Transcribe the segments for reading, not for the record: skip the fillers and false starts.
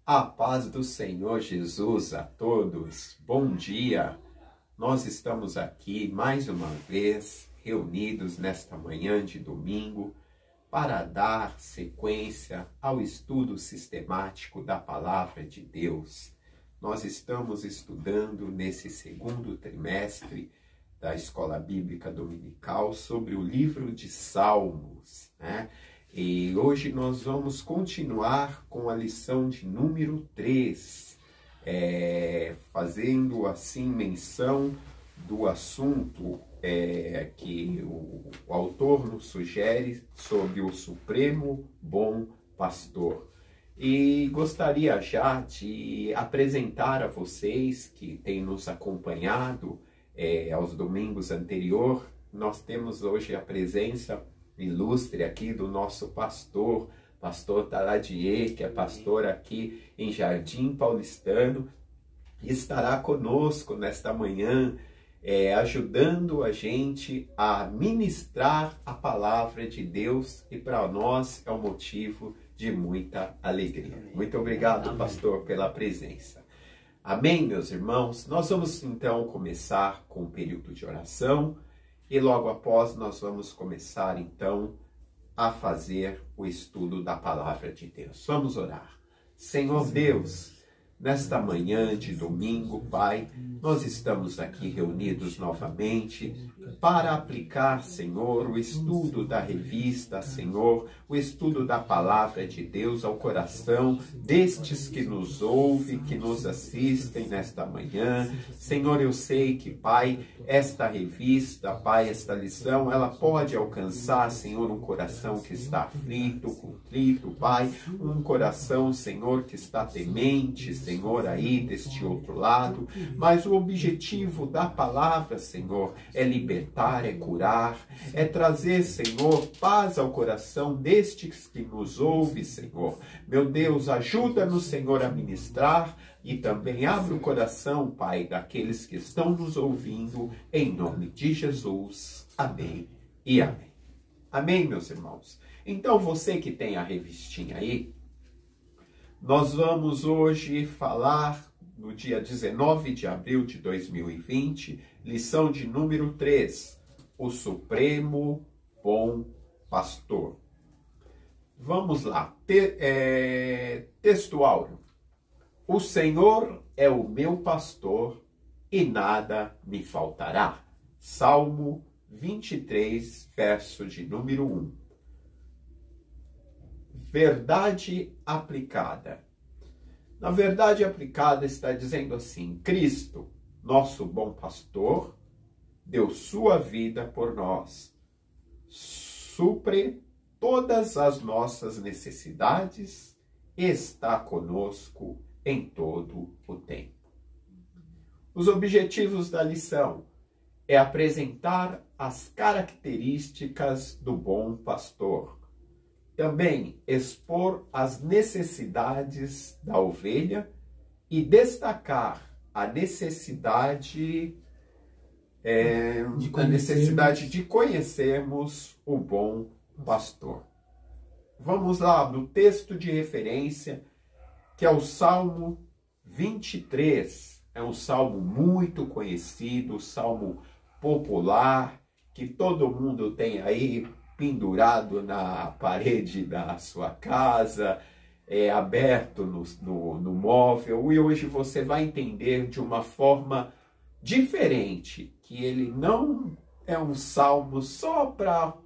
A paz do Senhor Jesus a todos. Bom dia. Nós estamos aqui mais uma vez reunidos nesta manhã de domingo para dar sequência ao estudo sistemático da Palavra de Deus. Nós estamos estudando nesse segundo trimestre da Escola Bíblica Dominical sobre o livro de Salmos, né? E hoje nós vamos continuar com a lição de número 3, fazendo assim menção do assunto que o autor nos sugere sobre o Supremo Bom Pastor. E gostaria já de apresentar a vocês que têm nos acompanhado aos domingos anteriores. Nós temos hoje a presença ilustre aqui do nosso pastor Taladier, que é pastor aqui em Jardim Paulistano, e estará conosco nesta manhã, ajudando a gente a ministrar a palavra de Deus, e para nós é um motivo de muita alegria. Muito obrigado, pastor, pela presença. Amém, meus irmãos? Nós vamos então começar com um período de oração, e logo após nós vamos começar então a fazer o estudo da palavra de Deus. Vamos orar. Senhor Deus, nesta manhã de domingo, Pai, nós estamos aqui reunidos novamente para aplicar, Senhor, o estudo da revista, Senhor, o estudo da palavra de Deus ao coração destes que nos ouvem, que nos assistem nesta manhã. Senhor, eu sei que, Pai, esta revista, Pai, esta lição, ela pode alcançar, Senhor, um coração que está aflito, contrito, Pai, um coração, Senhor, que está temente, Senhor, aí deste outro lado, mas o objetivo da palavra, Senhor, é libertar, é curar, é trazer, Senhor, paz ao coração destes que nos ouvem, Senhor. Meu Deus, ajuda-nos, Senhor, a ministrar e também abre o coração, Pai, daqueles que estão nos ouvindo, em nome de Jesus. Amém e amém. Amém, meus irmãos? Então, você que tem a revistinha aí, nós vamos hoje falar no dia 19 de abril de 2020, lição de número 3, o Supremo Bom Pastor. Vamos lá, texto áureo. O Senhor é o meu pastor e nada me faltará. Salmo 23, verso de número 1. Verdade aplicada. Na verdade aplicada está dizendo assim: Cristo, nosso bom pastor, deu sua vida por nós, supre todas as nossas necessidades e está conosco em todo o tempo. Os objetivos da lição é apresentar as características do bom pastor. Também expor as necessidades da ovelha e destacar a necessidade de conhecermos o bom pastor. Vamos lá no texto de referência, que é o Salmo 23. É um salmo muito conhecido, salmo popular, que todo mundo tem aí pendurado na parede da sua casa, aberto no móvel, e hoje você vai entender de uma forma diferente, que ele não é um salmo só para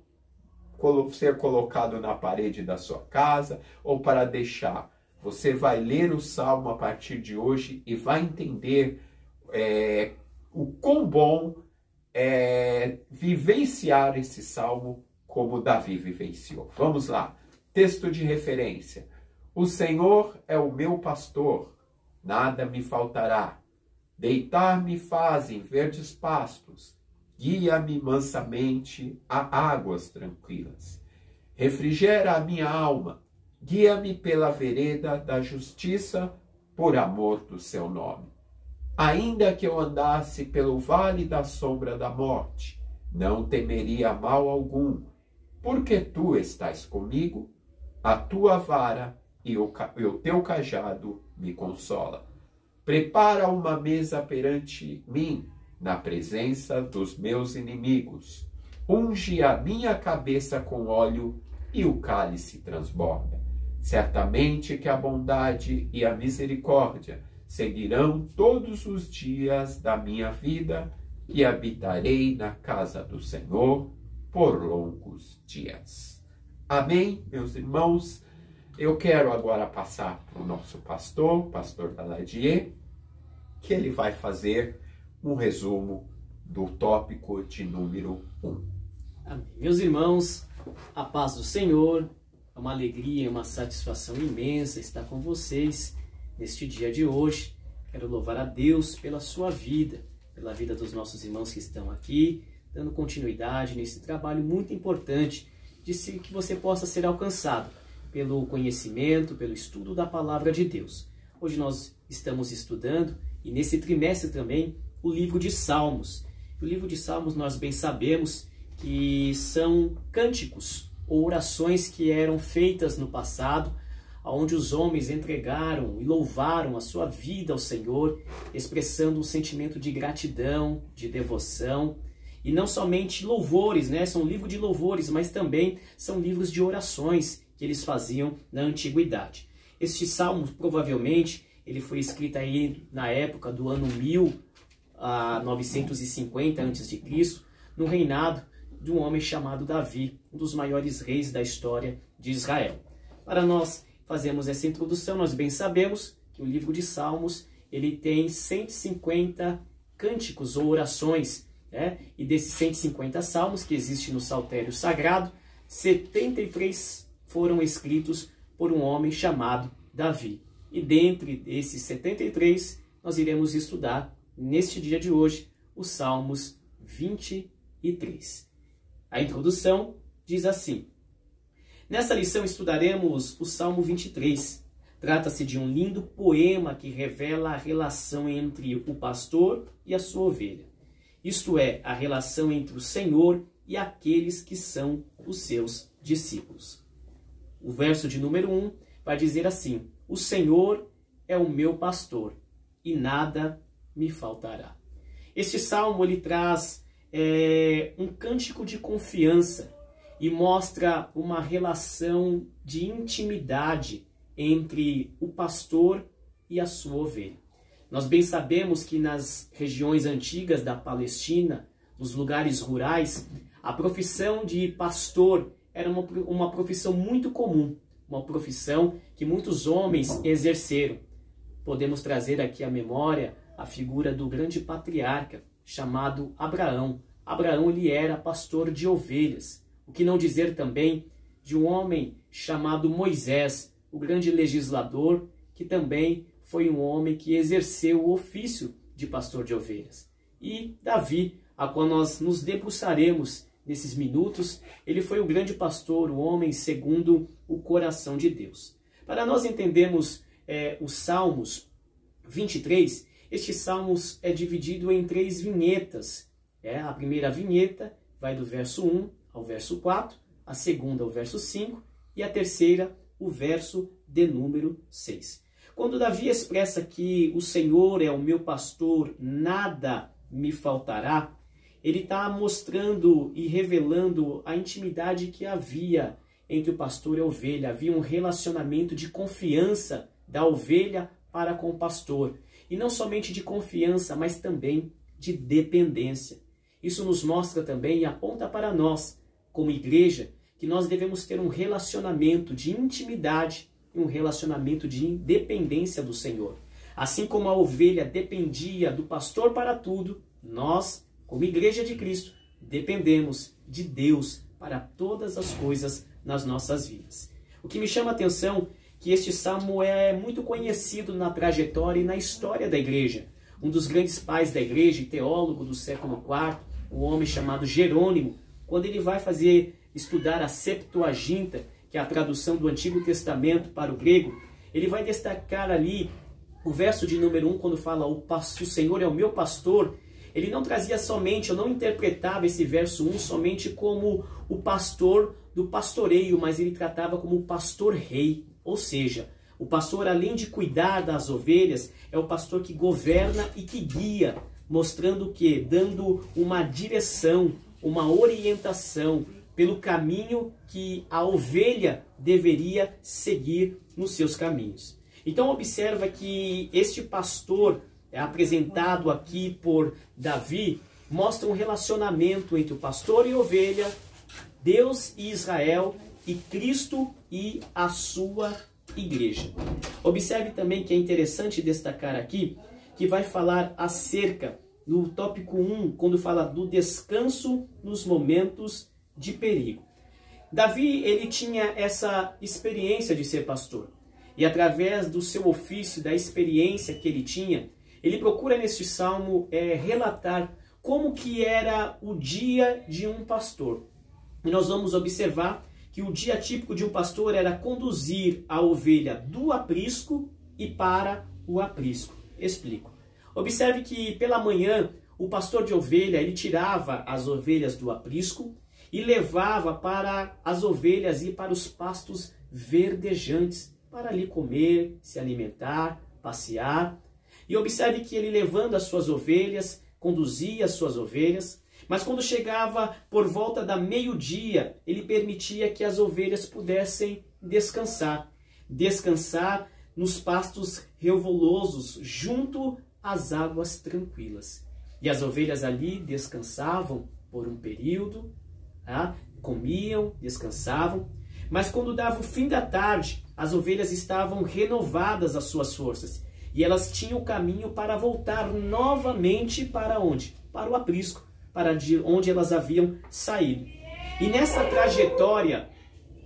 ser colocado na parede da sua casa ou para deixar. Você vai ler o salmo a partir de hoje e vai entender o quão bom é vivenciar esse salmo como Davi vivenciou. Vamos lá, texto de referência. O Senhor é o meu pastor, nada me faltará. Deitar-me faz em verdes pastos, guia-me mansamente a águas tranquilas. Refrigera a minha alma, guia-me pela vereda da justiça, por amor do seu nome. Ainda que eu andasse pelo vale da sombra da morte, não temeria mal algum, porque tu estás comigo, a tua vara e o teu cajado me consola. Prepara uma mesa perante mim, na presença dos meus inimigos. Unge a minha cabeça com óleo e o cálice transborda. Certamente que a bondade e a misericórdia seguirão todos os dias da minha vida e habitarei na casa do Senhor por longos dias. Amém, meus irmãos? Eu quero agora passar para o nosso pastor Daladier, que ele vai fazer um resumo do tópico de número 1. Amém. Meus irmãos, a paz do Senhor, é uma alegria e uma satisfação imensa estar com vocês neste dia de hoje. Quero louvar a Deus pela sua vida, pela vida dos nossos irmãos que estão aqui, dando continuidade nesse trabalho muito importante de que você possa ser alcançado pelo conhecimento, pelo estudo da palavra de Deus. Hoje nós estamos estudando, e nesse trimestre também, o livro de Salmos. O livro de Salmos nós bem sabemos que são cânticos ou orações que eram feitas no passado, onde os homens entregaram e louvaram a sua vida ao Senhor, expressando um sentimento de gratidão, de devoção. E não somente louvores, né? São livros de louvores, mas também são livros de orações que eles faziam na antiguidade. Este salmo, provavelmente, ele foi escrito aí na época do ano 1950 a.C., no reinado de um homem chamado Davi, um dos maiores reis da história de Israel. Para nós fazermos essa introdução, nós bem sabemos que o livro de Salmos ele tem 150 cânticos ou orações, né? E desses 150 salmos que existem no Saltério Sagrado, 73 foram escritos por um homem chamado Davi. E dentre esses 73, nós iremos estudar, neste dia de hoje, os Salmos 23. A introdução diz assim: nessa lição estudaremos o Salmo 23. Trata-se de um lindo poema que revela a relação entre o pastor e a sua ovelha. Isto é, a relação entre o Senhor e aqueles que são os seus discípulos. O verso de número 1 vai dizer assim: o Senhor é o meu pastor e nada me faltará. Este salmo ele traz um cântico de confiança e mostra uma relação de intimidade entre o pastor e a sua ovelha. Nós bem sabemos que nas regiões antigas da Palestina, nos lugares rurais, a profissão de pastor era uma profissão muito comum, uma profissão que muitos homens exerceram. Podemos trazer aqui à memória a figura do grande patriarca chamado Abraão. Abraão ele era pastor de ovelhas. O que não dizer também de um homem chamado Moisés, o grande legislador, que também foi um homem que exerceu o ofício de pastor de ovelhas. E Davi, a qual nós nos debruçaremos nesses minutos, ele foi o grande pastor, o homem segundo o coração de Deus. Para nós entendermos os Salmos 23, este Salmos é dividido em 3 vinhetas. A primeira vinheta vai do verso 1 ao verso 4, a segunda ao verso 5 e a terceira, o verso de número 6. Quando Davi expressa que o Senhor é o meu pastor, nada me faltará, ele está mostrando e revelando a intimidade que havia entre o pastor e a ovelha. Havia um relacionamento de confiança da ovelha para com o pastor. E não somente de confiança, mas também de dependência. Isso nos mostra também e aponta para nós, como igreja, que nós devemos ter um relacionamento de intimidade e um relacionamento de independência do Senhor. Assim como a ovelha dependia do pastor para tudo, nós, como igreja de Cristo, dependemos de Deus para todas as coisas nas nossas vidas. O que me chama a atenção é que este salmo é muito conhecido na trajetória e na história da igreja. Um dos grandes pais da igreja e teólogo do século IV, um homem chamado Jerônimo, quando ele vai estudar a Septuaginta, que é a tradução do Antigo Testamento para o grego, ele vai destacar ali o verso de número 1, quando fala o Senhor é o meu pastor. Ele não trazia somente, ou não interpretava esse verso 1 somente como o pastor do pastoreio, mas ele tratava como o pastor rei, Ou seja, o pastor, além de cuidar das ovelhas, é o pastor que governa e que guia, mostrando que, dando uma direção, uma orientação pelo caminho que a ovelha deveria seguir nos seus caminhos. Então observa que este pastor apresentado aqui por Davi mostra um relacionamento entre o pastor e a ovelha, Deus e Israel, e Cristo e a sua igreja. Observe também que é interessante destacar aqui que vai falar acerca do tópico 1, quando fala do descanso nos momentos de perigo. Davi, ele tinha essa experiência de ser pastor. E através do seu ofício, da experiência que ele tinha, ele procura neste salmo relatar como que era o dia de um pastor. E nós vamos observar que o dia típico de um pastor era conduzir a ovelha do aprisco e para o aprisco. Explico. Observe que pela manhã o pastor de ovelha ele tirava as ovelhas do aprisco e levava para as ovelhas ir para os pastos verdejantes, para ali comer, se alimentar, passear. E observe que ele levando as suas ovelhas, conduzia as suas ovelhas, mas quando chegava por volta da meio-dia, ele permitia que as ovelhas pudessem descansar. Descansar nos pastos revolulosos, junto às águas tranquilas. E as ovelhas ali descansavam por um período, comiam, descansavam. Mas quando dava o fim da tarde, as ovelhas estavam renovadas as suas forças. E elas tinham o caminho para voltar novamente para onde? Para o aprisco, para onde elas haviam saído. E nessa trajetória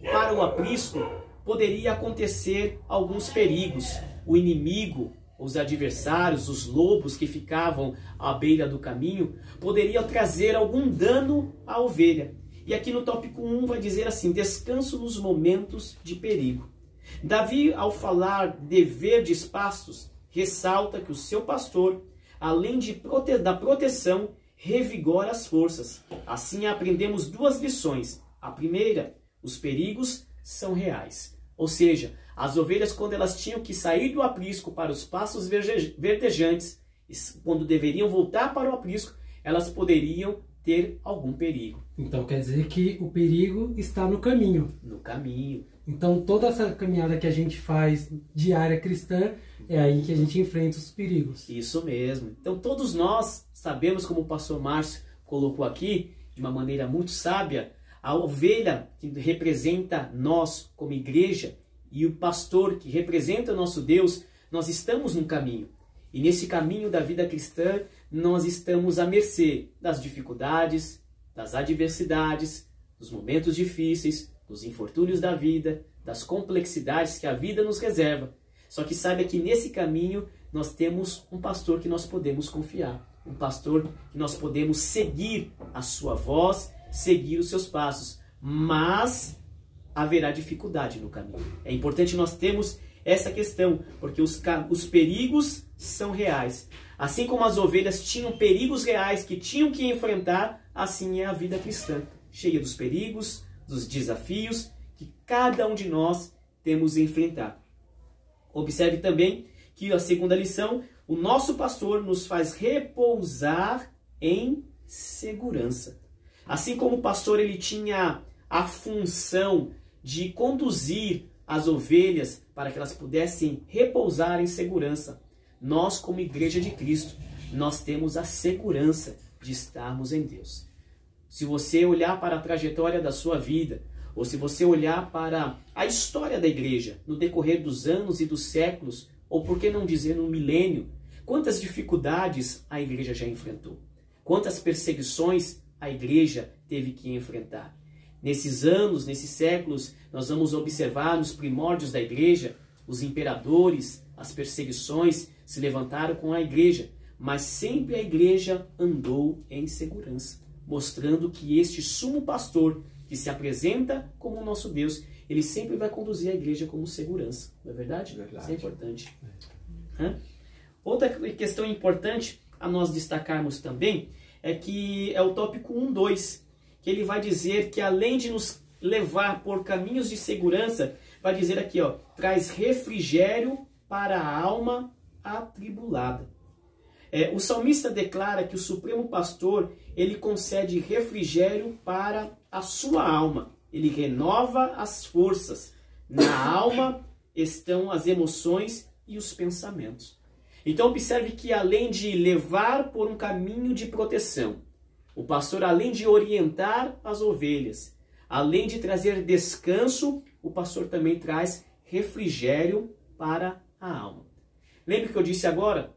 para o aprisco, poderia acontecer alguns perigos. O inimigo, os adversários, os lobos que ficavam à beira do caminho, poderiam trazer algum dano à ovelha. E aqui no tópico 1 vai dizer assim, descanso nos momentos de perigo. Davi, ao falar de verdes pastos, ressalta que o seu pastor, além da proteção, revigora as forças. Assim aprendemos duas lições. A primeira, os perigos são reais. Ou seja, as ovelhas, quando elas tinham que sair do aprisco para os pastos verdejantes, quando deveriam voltar para o aprisco, elas poderiam ter algum perigo. Então quer dizer que o perigo está no caminho. No caminho. Então toda essa caminhada que a gente faz diária cristã, é aí que a gente enfrenta os perigos. Isso mesmo. Então todos nós sabemos, como o pastor Márcio colocou aqui, de uma maneira muito sábia, a ovelha que representa nós como igreja e o pastor que representa o nosso Deus, nós estamos num caminho. E nesse caminho da vida cristã, nós estamos à mercê das dificuldades, das adversidades, dos momentos difíceis, dos infortúnios da vida, das complexidades que a vida nos reserva. Só que saiba que nesse caminho nós temos um pastor que nós podemos confiar. Um pastor que nós podemos seguir a sua voz, seguir os seus passos. Mas haverá dificuldade no caminho. É importante nós termos essa questão, porque os perigos são reais. Assim como as ovelhas tinham perigos reais que tinham que enfrentar, assim é a vida cristã, cheia dos perigos, dos desafios que cada um de nós temos a enfrentar. Observe também que a segunda lição, o nosso pastor nos faz repousar em segurança. Assim como o pastor ele tinha a função de conduzir as ovelhas para que elas pudessem repousar em segurança, nós como Igreja de Cristo, nós temos a segurança de estarmos em Deus. Se você olhar para a trajetória da sua vida, ou se você olhar para a história da igreja, no decorrer dos anos e dos séculos, ou por que não dizer no milênio, quantas dificuldades a igreja já enfrentou? Quantas perseguições a igreja teve que enfrentar? Nesses anos, nesses séculos, nós vamos observar nos primórdios da igreja, os imperadores, as perseguições se levantaram com a igreja, mas sempre a igreja andou em segurança, mostrando que este sumo pastor, que se apresenta como o nosso Deus, ele sempre vai conduzir a igreja como segurança. Não é verdade? Verdade. Isso é importante. Outra questão importante a nós destacarmos também é que é o tópico 1.2, que ele vai dizer que além de nos levar por caminhos de segurança, vai dizer aqui, ó, traz refrigério para a alma atribulada. O salmista declara que o Supremo Pastor, ele concede refrigério para a sua alma. Ele renova as forças. Na alma estão as emoções e os pensamentos. Então observe que além de levar por um caminho de proteção, o pastor, além de orientar as ovelhas, além de trazer descanso, o pastor também traz refrigério para a alma. Lembre que eu disse agora?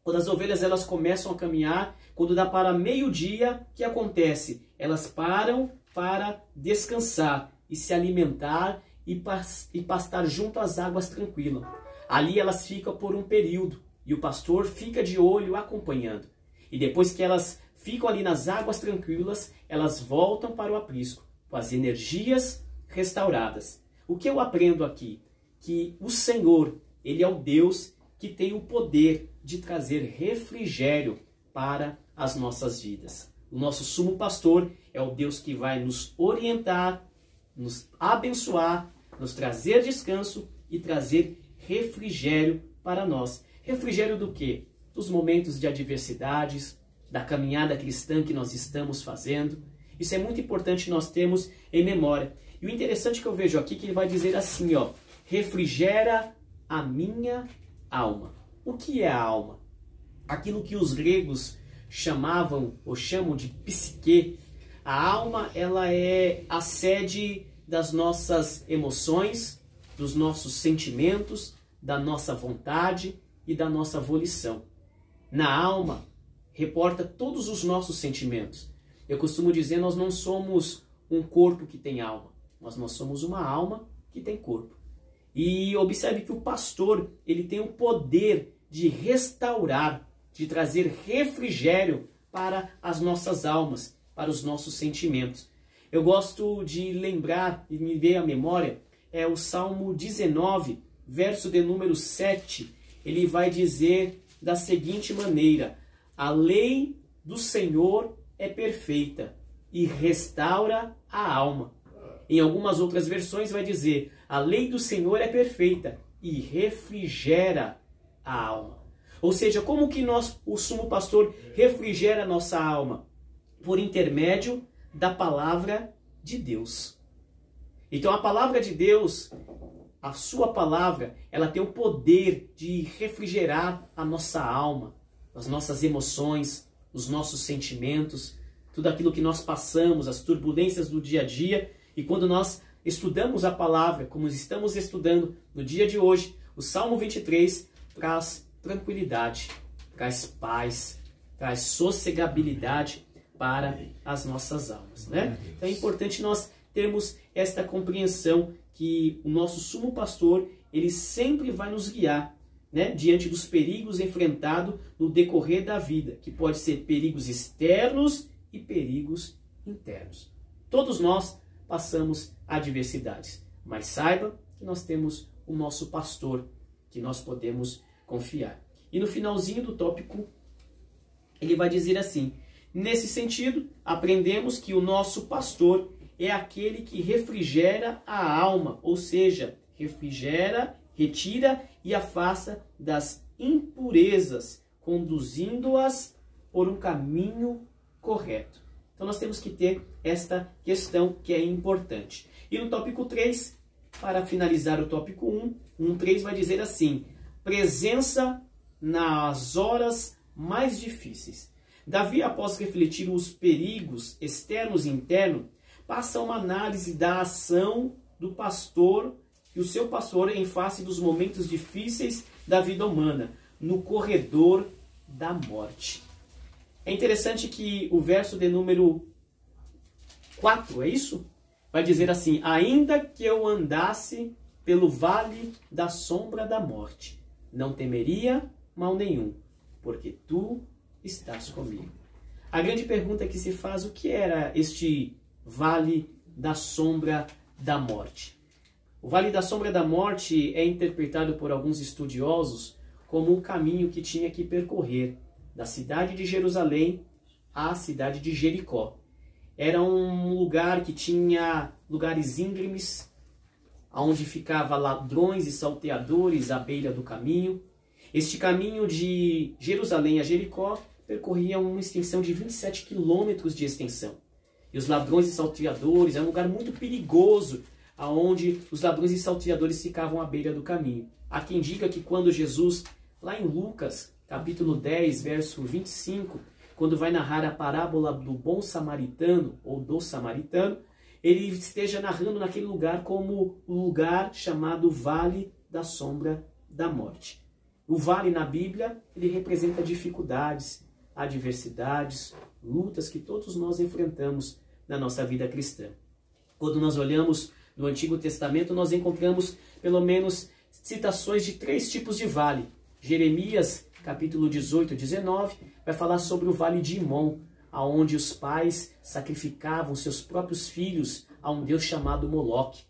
Quando as ovelhas elas começam a caminhar, quando dá para meio-dia, o que acontece? Elas param para descansar e se alimentar e pastar junto às águas tranquilas. Ali elas ficam por um período e o pastor fica de olho acompanhando. E depois que elas ficam ali nas águas tranquilas, elas voltam para o aprisco, com as energias restauradas. O que eu aprendo aqui? Que o Senhor, Ele é o Deus que tem o poder de trazer refrigério para as nossas vidas. O nosso sumo pastor é o Deus que vai nos orientar, nos abençoar, nos trazer descanso e trazer refrigério para nós. Refrigério do quê? Dos momentos de adversidades, da caminhada cristã que nós estamos fazendo. Isso é muito importante nós termos em memória. E o interessante que eu vejo aqui é que ele vai dizer assim, ó, refrigera a minha alma. O que é a alma? Aquilo que os gregos chamavam ou chamam de psique. A alma, ela é a sede das nossas emoções, dos nossos sentimentos, da nossa vontade e da nossa volição. Na alma, reporta todos os nossos sentimentos. Eu costumo dizer, nós não somos um corpo que tem alma, mas nós somos uma alma que tem corpo. E observe que o pastor, ele tem o poder de restaurar, de trazer refrigério para as nossas almas, para os nossos sentimentos. Eu gosto de lembrar, e me veio à memória, é o Salmo 19, verso de número 7. Ele vai dizer da seguinte maneira: a lei do Senhor é perfeita e restaura a alma. Em algumas outras versões vai dizer: a lei do Senhor é perfeita e refrigera a alma. Ou seja, como que o sumo pastor refrigera a nossa alma? Por intermédio da palavra de Deus. Então a palavra de Deus, a sua palavra, ela tem o poder de refrigerar a nossa alma, as nossas emoções, os nossos sentimentos, tudo aquilo que nós passamos, as turbulências do dia a dia. E quando nós estudamos a palavra, como estamos estudando no dia de hoje, o Salmo 23 traz tranquilidade, traz paz, traz sossegabilidade para as nossas almas, né? Então é importante nós termos esta compreensão que o nosso sumo pastor, ele sempre vai nos guiar, né, diante dos perigos enfrentados no decorrer da vida, que pode ser perigos externos e perigos internos. Todos nós passamos adversidades, mas saiba que nós temos o nosso pastor, que nós podemos confiar. E no finalzinho do tópico, ele vai dizer assim: nesse sentido, aprendemos que o nosso pastor é aquele que refrigera a alma, ou seja, refrigera, retira e afasta das impurezas, conduzindo-as por um caminho correto. Então nós temos que ter esta questão que é importante. E no tópico 3, para finalizar o tópico 1.3 vai dizer assim: presença nas horas mais difíceis. Davi, após refletir os perigos externos e internos, passa uma análise da ação do pastor e o seu pastor em face dos momentos difíceis da vida humana, no corredor da morte. É interessante que o verso de número 4, é isso? Vai dizer assim: ainda que eu andasse pelo vale da sombra da morte, não temeria mal nenhum, porque tu estás comigo. A grande pergunta que se faz: o que era este vale da sombra da morte? O vale da sombra da morte é interpretado por alguns estudiosos como um caminho que tinha que percorrer da cidade de Jerusalém à cidade de Jericó. Era um lugar que tinha lugares íngremes, onde ficavam ladrões e salteadores à beira do caminho. Este caminho de Jerusalém a Jericó percorria uma extensão de 27 quilômetros de extensão. E os ladrões e salteadores, era um lugar muito perigoso, onde os ladrões e salteadores ficavam à beira do caminho. Há quem diga que quando Jesus, lá em Lucas, capítulo 10, verso 25, quando vai narrar a parábola do bom samaritano, ou do samaritano, ele esteja narrando naquele lugar como o lugar chamado Vale da Sombra da Morte. O vale na Bíblia, ele representa dificuldades, adversidades, lutas que todos nós enfrentamos na nossa vida cristã. Quando nós olhamos no Antigo Testamento, nós encontramos pelo menos citações de 3 tipos de vale. Jeremias, capítulo 18 e 19, vai falar sobre o vale de Imom, onde os pais sacrificavam seus próprios filhos a um deus chamado Moloque.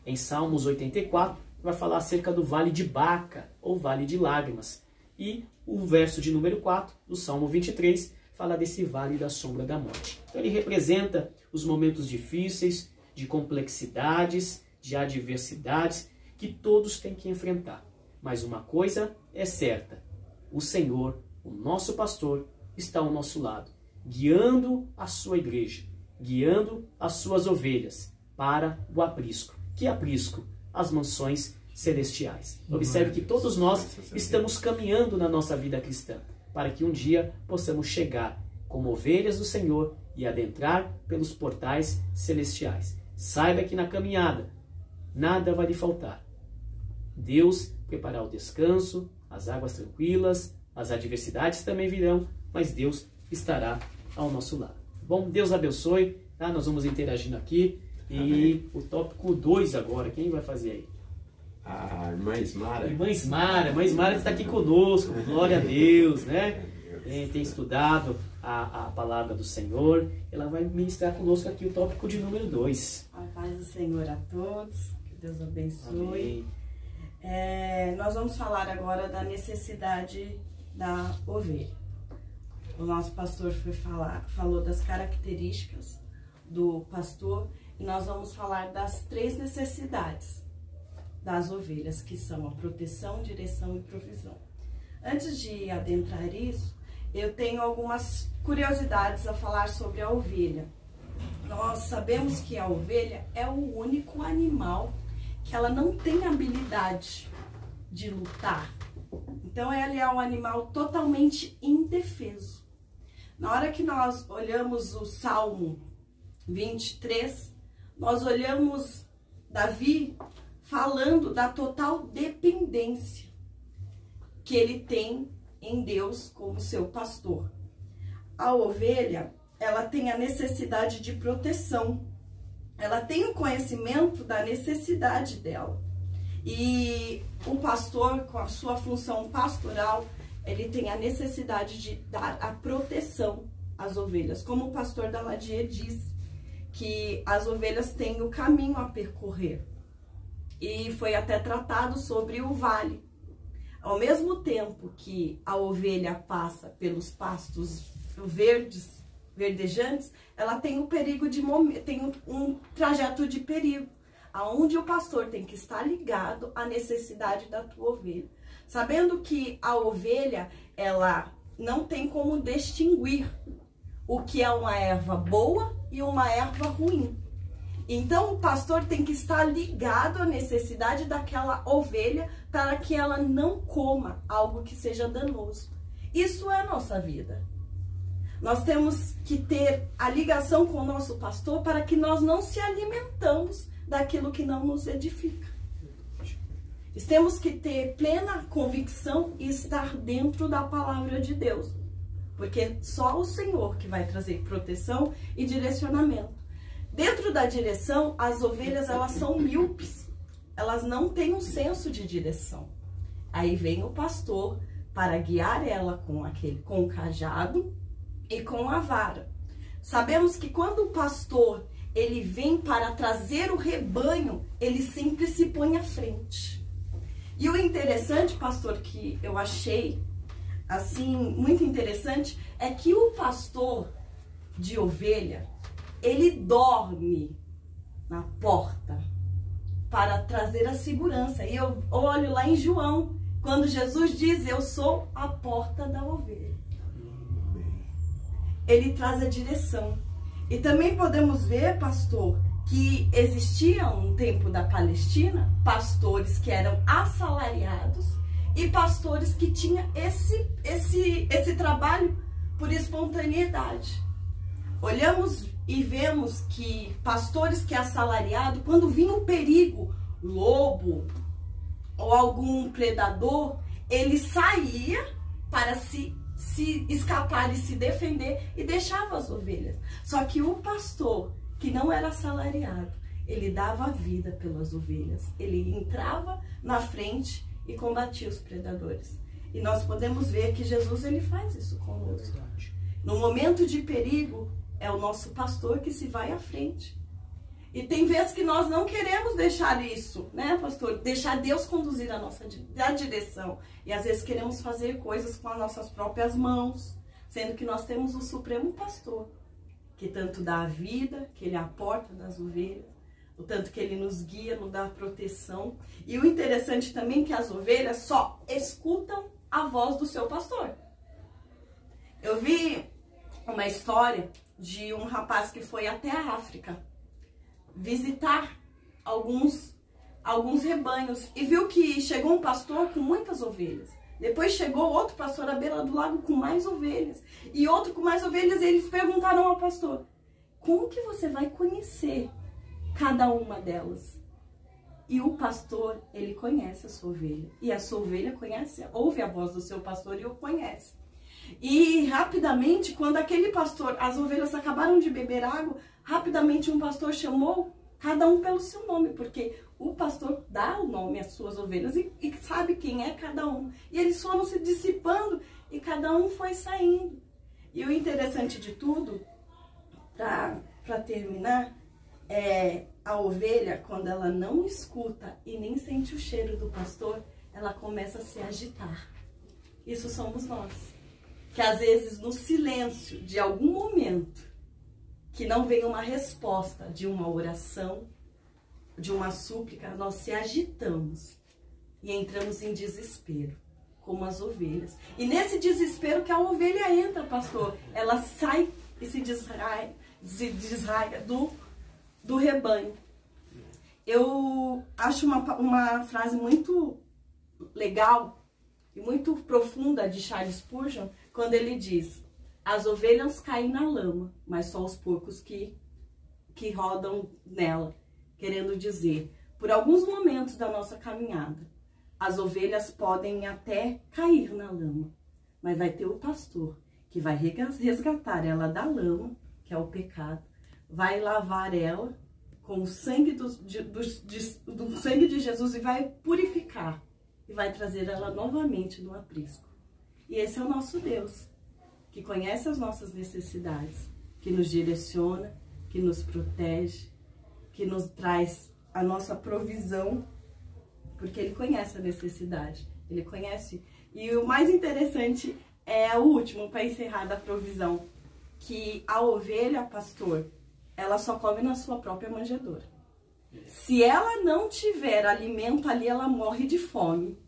Em Salmos 84, vai falar acerca do vale de Baca, ou vale de lágrimas. E o verso de número 4, do Salmo 23, fala desse vale da sombra da morte. Então ele representa os momentos difíceis, de complexidades, de adversidades, que todos têm que enfrentar. Mas uma coisa é certa, o Senhor, o nosso pastor, está ao nosso lado, guiando a sua igreja, guiando as suas ovelhas para o aprisco. Que aprisco? As mansões celestiais. Observe que todos nós estamos caminhando na nossa vida cristã, para que um dia possamos chegar como ovelhas do Senhor e adentrar pelos portais celestiais. Saiba que na caminhada nada vai lhe faltar. Deus preparará o descanso, as águas tranquilas, as adversidades também virão, mas Deus estará ao nosso lado. Bom, Deus abençoe, tá? Nós vamos interagindo aqui. E o tópico 2 agora, quem vai fazer aí? A irmã Ismara. Irmã Ismara está aqui conosco, glória a Deus, né? Tem estudado a palavra do Senhor. Ela vai ministrar conosco aqui o tópico de número 2. A paz do Senhor a todos, que Deus abençoe. Amém. Nós vamos falar agora da necessidade da ovelha. O nosso pastor falou das características do pastor e nós vamos falar das 3 necessidades das ovelhas, que são a proteção, direção e provisão. Antes de adentrar isso, eu tenho algumas curiosidades a falar sobre a ovelha. Nós sabemos que a ovelha é o único animal que ela não tem habilidade de lutar. Então ela é um animal totalmente indefeso. Na hora que nós olhamos o Salmo 23, nós olhamos Davi falando da total dependência que ele tem em Deus como seu pastor. A ovelha, ela tem a necessidade de proteção. Ela tem o conhecimento da necessidade dela. E o pastor, com a sua função pastoral, ele tem a necessidade de dar a proteção às ovelhas. Como o pastor Daladier diz, que as ovelhas têm o caminho a percorrer. E foi até tratado sobre o vale. Ao mesmo tempo que a ovelha passa pelos pastos verdejantes, ela tem o perigo tem um trajeto de perigo, aonde o pastor tem que estar ligado à necessidade da tua ovelha, sabendo que a ovelha, ela não tem como distinguir o que é uma erva boa e uma erva ruim. Então o pastor tem que estar ligado à necessidade daquela ovelha para que ela não coma algo que seja danoso. Isso é a nossa vida. Nós temos que ter a ligação com o nosso pastor para que nós não se alimentamos daquilo que não nos edifica. Temos que ter plena convicção e estar dentro da palavra de Deus. Porque só o Senhor que vai trazer proteção e direcionamento. Dentro da direção, as ovelhas, elas são míopes. Elas não têm um senso de direção. Aí vem o pastor para guiar ela com o cajado e com a vara. Sabemos que quando o pastor ele vem para trazer o rebanho, ele sempre se põe à frente. E o interessante, pastor, que eu achei assim muito interessante, é que o pastor de ovelha, ele dorme na porta para trazer a segurança. E eu olho lá em João, quando Jesus diz, eu sou a porta da ovelha. Ele traz a direção. E também podemos ver, pastor, que existia um tempo da Palestina, pastores que eram assalariados e pastores que tinham esse trabalho por espontaneidade. Olhamos e vemos que pastores que assalariados, quando vinha um perigo, lobo ou algum predador, ele saía para se escapar e se defender e deixava as ovelhas. Só que o pastor, que não era assalariado, ele dava a vida pelas ovelhas. Ele entrava na frente e combatia os predadores. E nós podemos ver que Jesus, ele faz isso conosco. No momento de perigo, é o nosso pastor que se vai à frente. E tem vezes que nós não queremos deixar isso, né, pastor? Deixar Deus conduzir a nossa direção. E às vezes queremos fazer coisas com as nossas próprias mãos, sendo que nós temos o Supremo Pastor, que tanto dá a vida, que ele é a porta das ovelhas, o tanto que ele nos guia, nos dá proteção. E o interessante também é que as ovelhas só escutam a voz do seu pastor. Eu vi uma história de um rapaz que foi até a África visitar alguns rebanhos e viu que chegou um pastor com muitas ovelhas. Depois chegou outro pastor à beira do lago com mais ovelhas. E outro com mais ovelhas, e eles perguntaram ao pastor, como que você vai conhecer cada uma delas? E o pastor, ele conhece a sua ovelha. E a sua ovelha ouve a voz do seu pastor e o conhece. E rapidamente, quando aquele pastor, as ovelhas acabaram de beber água, rapidamente um pastor chamou cada um pelo seu nome, porque o pastor dá o nome às suas ovelhas e sabe quem é cada um. E eles foram se dissipando e cada um foi saindo. E o interessante de tudo, para terminar, é a ovelha, quando ela não escuta e nem sente o cheiro do pastor, ela começa a se agitar. Isso somos nós. Que às vezes no silêncio de algum momento, que não vem uma resposta de uma oração, de uma súplica, nós se agitamos e entramos em desespero, como as ovelhas. E nesse desespero que a ovelha entra, pastor, ela sai e se desraiga do rebanho. Eu acho uma frase muito legal e muito profunda de Charles Spurgeon, quando ele diz, as ovelhas caem na lama, mas só os porcos que rodam nela. Querendo dizer, por alguns momentos da nossa caminhada, as ovelhas podem até cair na lama, mas vai ter o pastor que vai resgatar ela da lama, que é o pecado, vai lavar ela com o sangue do sangue de Jesus e vai purificar e vai trazer ela novamente no aprisco. E esse é o nosso Deus, que conhece as nossas necessidades, que nos direciona, que nos protege, que nos traz a nossa provisão, porque Ele conhece a necessidade, Ele conhece. E o mais interessante é o último, para encerrar da provisão, que a ovelha, pastor, ela só come na sua própria manjedoura. Se ela não tiver alimento ali, ela morre de fome.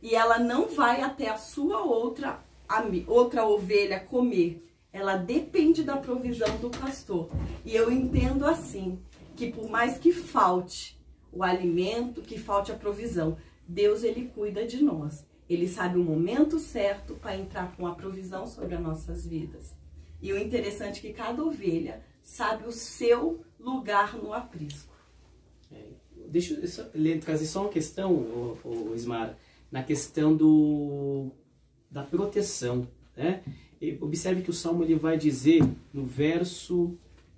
E ela não vai até a sua outra ovelha comer. Ela depende da provisão do pastor. E eu entendo assim, que por mais que falte o alimento, que falte a provisão, Deus, Ele cuida de nós. Ele sabe o momento certo para entrar com a provisão sobre as nossas vidas. E o interessante é que cada ovelha sabe o seu lugar no aprisco. Deixa eu trazer só uma questão, Ismara, na questão da proteção, né? E observe que o Salmo ele vai dizer no verso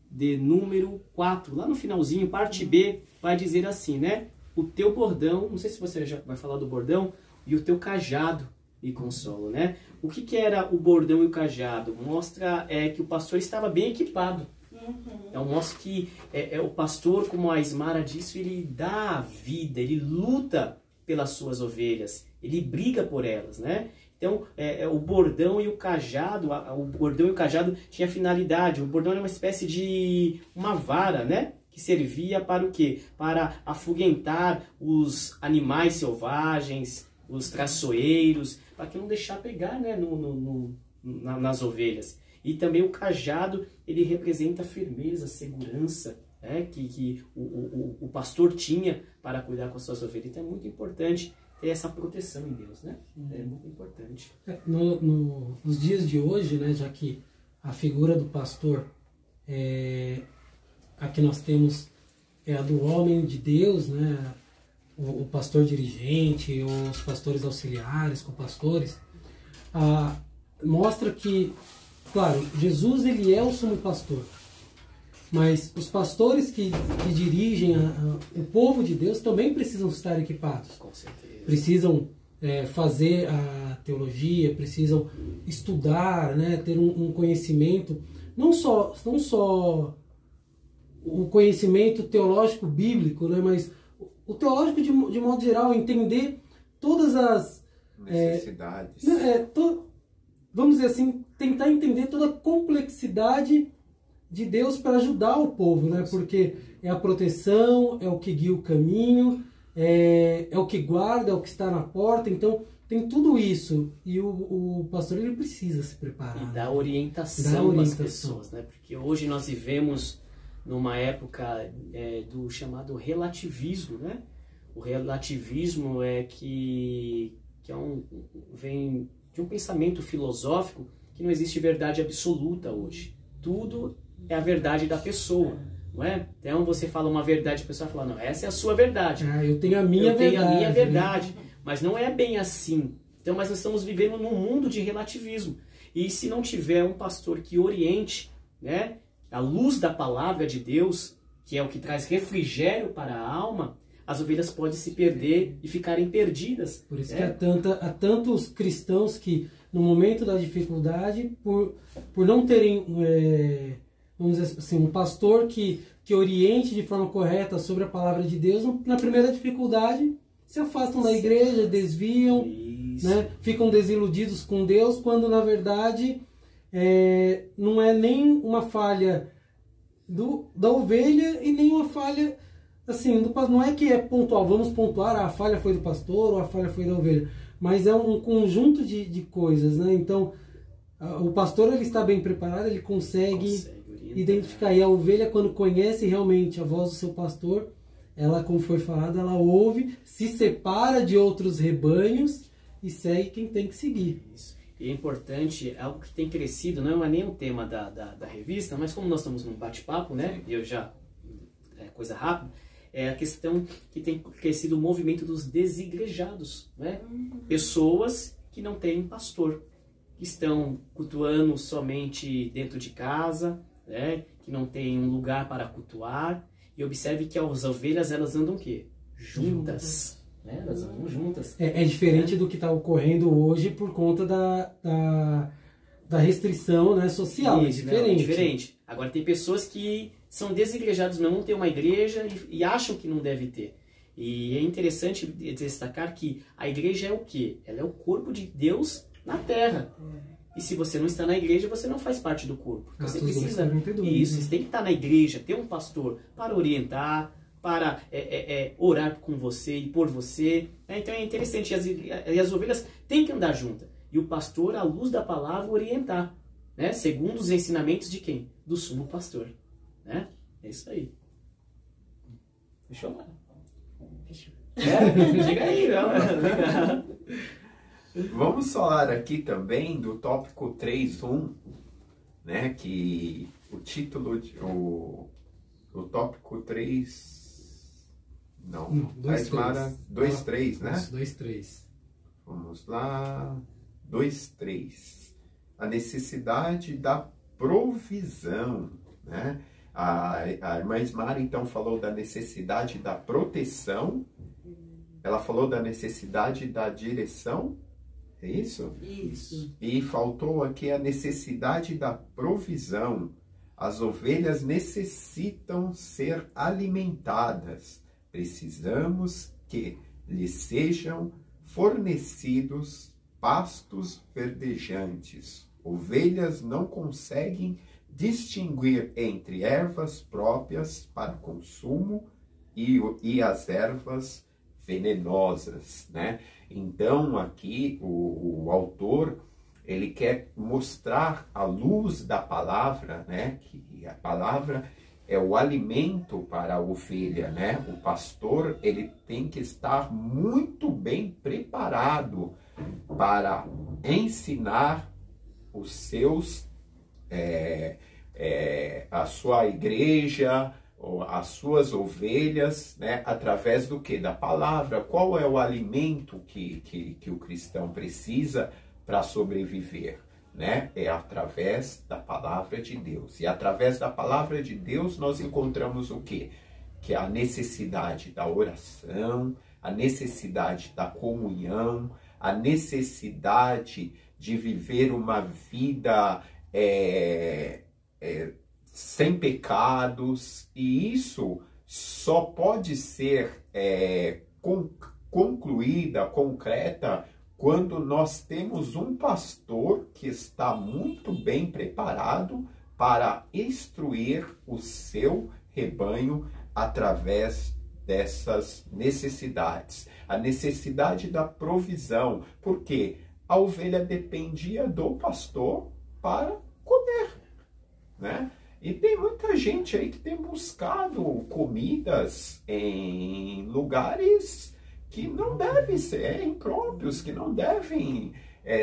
de número 4, lá no finalzinho, parte B, vai dizer assim, né? O teu bordão, não sei se você já vai falar do bordão, e o teu cajado me consola, né? O que era o bordão e o cajado? Mostra que o pastor estava bem equipado. Então mostra que o pastor, como a Ismara disse, ele dá a vida, ele luta pelas suas ovelhas, ele briga por elas, né? Então, o bordão e o cajado tinha finalidade. O bordão era uma espécie de uma vara, né? que servia para o quê? Para afugentar os animais selvagens, os traiçoeiros, para que não deixar pegar, né, nas ovelhas. E também o cajado, ele representa a firmeza, a segurança, né, que o pastor tinha para cuidar com as suas ovelhas. Então é muito importante ter essa proteção em Deus, né? É muito importante. Nos dias de hoje, né, já que a figura do pastor, a que nós temos é a do homem de Deus, né, o pastor dirigente, os pastores auxiliares, copastores, mostra que, claro, Jesus ele é o sumo pastor, mas os pastores que dirigem o povo de Deus também precisam estar equipados. Com certeza. Precisam fazer a teologia, precisam estudar, né, ter um conhecimento, não só o conhecimento teológico bíblico, né, mas o teológico de modo geral, entender todas as necessidades. Vamos dizer assim, tentar entender toda a complexidade de Deus para ajudar o povo, né? Porque é a proteção, é o que guia o caminho, é o que guarda, é o que está na porta. Então, tem tudo isso. E o pastor ele precisa se preparar. E dar orientação para as pessoas, né? Porque hoje nós vivemos numa época do chamado relativismo, né? O relativismo vem de um pensamento filosófico que não existe verdade absoluta hoje. Tudo é a verdade da pessoa, não é? Então você fala uma verdade, a pessoa fala, não, essa é a sua verdade. Eu tenho a minha verdade. Eu tenho a minha verdade. Mas não é bem assim. Então, mas nós estamos vivendo num mundo de relativismo. E se não tiver um pastor que oriente, né, a luz da palavra de Deus, que é o que traz refrigério para a alma, as ovelhas podem se perder e ficarem perdidas. Por isso que há tantos cristãos que, no momento da dificuldade, por não terem, vamos dizer assim, um pastor que oriente de forma correta sobre a palavra de Deus, na primeira dificuldade, se afastam da igreja, desviam, né, ficam desiludidos com Deus, quando na verdade não é nem uma falha da ovelha e nem uma falha assim, não é que é pontual, vamos pontuar, a falha foi do pastor ou a falha foi da ovelha, mas é um conjunto de coisas, né? Então, o pastor ele está bem preparado, ele consegue identificar, e a ovelha, quando conhece realmente a voz do seu pastor, ela, como foi falado, ela ouve, se separa de outros rebanhos e segue quem tem que seguir. Isso. E é importante, algo que tem crescido, não é nem um tema da revista, mas como nós estamos num bate-papo, né? E eu já, coisa rápida, é a questão que tem crescido o movimento dos desigrejados, né? Pessoas que não têm pastor, que estão cultuando somente dentro de casa, né? Que não tem um lugar para cultuar. E observe que as ovelhas, elas andam o quê? Juntas. Né? Elas andam juntas. É diferente do que está ocorrendo hoje por conta da restrição, né, social. Isso, é diferente. Agora, tem pessoas que são desigrejadas, não tem uma igreja e acham que não deve ter. E é interessante destacar que a igreja é o quê? Ela é o corpo de Deus na terra. E se você não está na igreja, você não faz parte do corpo. Então, você precisa... Isso, você tem que estar na igreja, ter um pastor para orientar, para orar com você e por você. Então é interessante. E as ovelhas têm que andar juntas. E o pastor, à luz da palavra, orientar. Né? Segundo os ensinamentos de quem? Do sumo pastor. Né? É isso aí. Fechou, mano? Fechou. Diga aí, legal. Vamos falar aqui também do tópico 3.1, né? Que o título, o tópico 3... Não, 2.3, né? 2.3. Vamos lá. 2.3. A necessidade da provisão, né? A irmã Ismara, então, falou da necessidade da proteção. Ela falou da necessidade da direção. É isso? Isso. E faltou aqui a necessidade da provisão. As ovelhas necessitam ser alimentadas. Precisamos que lhes sejam fornecidos pastos verdejantes. Ovelhas não conseguem distinguir entre ervas próprias para consumo e as ervas venenosas, né? Então, aqui, o autor, ele quer mostrar a luz da palavra, né? Que a palavra é o alimento para a ovelha, né? O pastor, ele tem que estar muito bem preparado para ensinar os seus, a sua igreja, as suas ovelhas, né? Através do quê? Da palavra. Qual é o alimento que o cristão precisa para sobreviver? Né? É através da palavra de Deus. E através da palavra de Deus nós encontramos o quê? Que é a necessidade da oração, a necessidade da comunhão, a necessidade de viver uma vida sem pecados. E isso só pode ser concluída, concreta, quando nós temos um pastor que está muito bem preparado para instruir o seu rebanho através dessas necessidades. A necessidade da provisão, porque a ovelha dependia do pastor para comer, né? E tem muita gente aí que tem buscado comidas em lugares que não devem ser impróprios, que não devem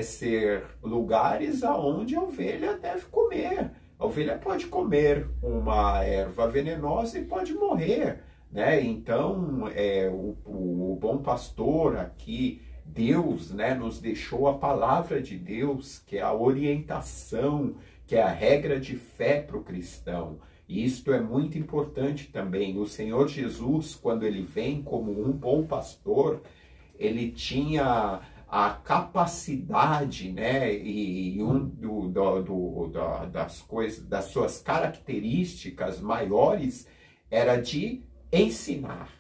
ser lugares aonde a ovelha deve comer. A ovelha pode comer uma erva venenosa e pode morrer, né? Então, o bom pastor aqui, Deus, né, nos deixou a palavra de Deus, que é a orientação, que é a regra de fé para o cristão. E isto é muito importante também. O Senhor Jesus, quando ele vem como um bom pastor, ele tinha a capacidade, né, das suas características maiores era de ensinar.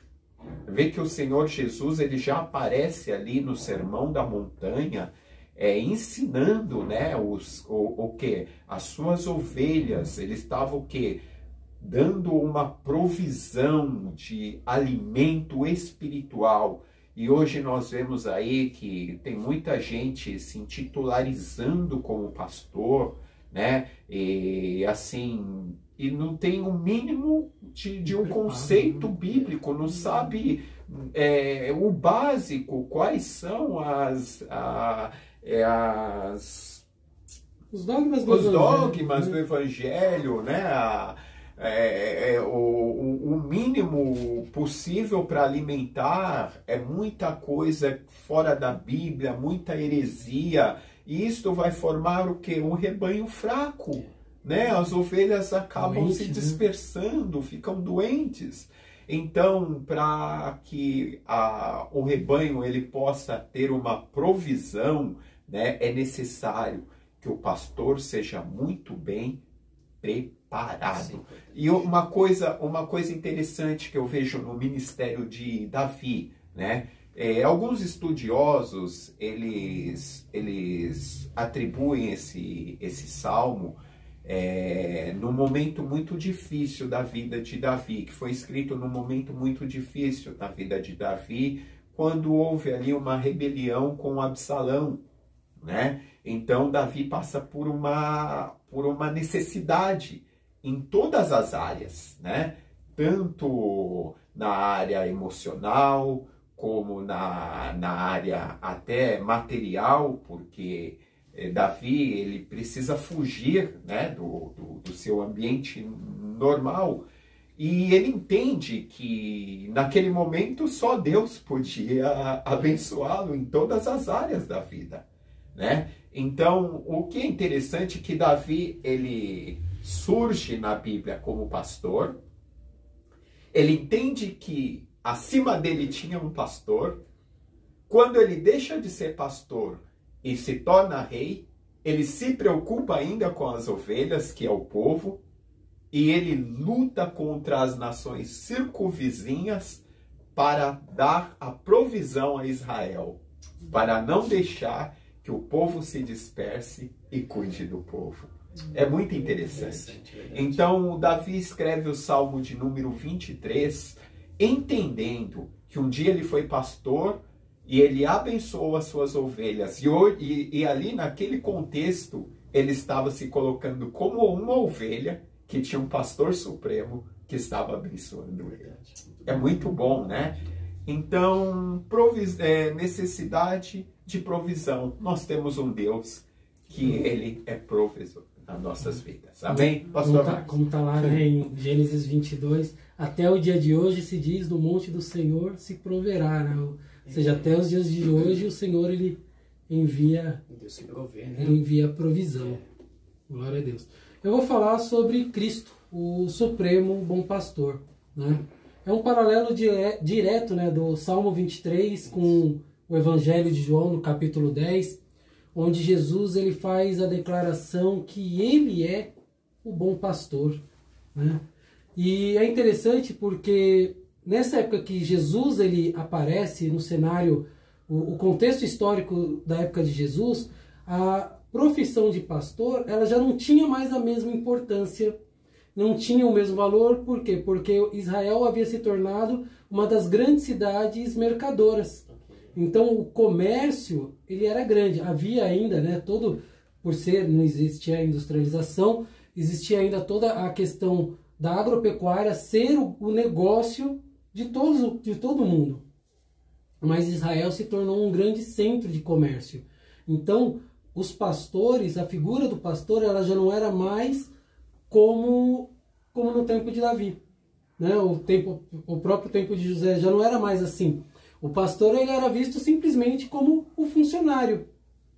Vê que o Senhor Jesus, ele já aparece ali no Sermão da Montanha, ensinando, né, o que? As suas ovelhas. Ele estava o quê? Dando uma provisão de alimento espiritual. E hoje nós vemos aí que tem muita gente se intitularizando como pastor, né? E assim, e não tem o mínimo de um conceito bíblico, não sabe o básico, quais são os dogmas do Evangelho, né? O mínimo possível para alimentar é muita coisa fora da Bíblia, muita heresia, e isto vai formar o quê? Um rebanho fraco, né? As ovelhas acabam se dispersando, ficam doentes. Então, para que o rebanho ele possa ter uma provisão, né, é necessário que o pastor seja muito bem preparado. Sim. E uma coisa interessante que eu vejo no ministério de Davi, né? Alguns estudiosos, eles atribuem esse salmo num momento muito difícil da vida de Davi, que foi escrito num momento muito difícil da vida de Davi, quando houve ali uma rebelião com Absalão, né? Então Davi passa por uma necessidade em todas as áreas, né? Tanto na área emocional, como na área até material, porque Davi ele precisa fugir, né, do seu ambiente normal, e ele entende que naquele momento só Deus podia abençoá-lo em todas as áreas da vida, né? Então, o que é interessante é que Davi ele surge na Bíblia como pastor, ele entende que acima dele tinha um pastor. Quando ele deixa de ser pastor e se torna rei, ele se preocupa ainda com as ovelhas, que é o povo, e ele luta contra as nações circunvizinhas para dar a provisão a Israel, para não deixar que o povo se disperse e cuide do povo. É muito interessante. Então, Davi escreve o Salmo de número 23, entendendo que um dia ele foi pastor e ele abençoou as suas ovelhas. E ali, naquele contexto, ele estava se colocando como uma ovelha que tinha um pastor supremo que estava abençoando ele. É muito bom, né? Então, necessidade de provisão. Nós temos um Deus que ele é provisor nas nossas vidas. Amém? Pastor? Como está lá, né, em Gênesis 22, até o dia de hoje se diz, no monte do Senhor se proverá, né? Ou seja, até os dias de hoje o Senhor ele envia, Deus se provê, né? ele envia provisão. Glória a Deus. Eu vou falar sobre Cristo, o Supremo Bom Pastor, né? É um paralelo direto, né, do Salmo 23 com o Evangelho de João, no capítulo 10, onde Jesus ele faz a declaração que ele é o bom pastor, né? E é interessante porque nessa época que Jesus ele aparece no cenário, o contexto histórico da época de Jesus, a profissão de pastor ela já não tinha mais a mesma importância, não tinha o mesmo valor. Por quê? Porque Israel havia se tornado uma das grandes cidades mercadoras. Então o comércio ele era grande, havia ainda, né, não existia a industrialização, existia ainda toda a questão da agropecuária ser o negócio de todo mundo. Mas Israel se tornou um grande centro de comércio. Então os pastores, a figura do pastor, ela já não era mais como no tempo de Davi, né? O próprio tempo de José já não era mais assim. O pastor ele era visto simplesmente como o funcionário,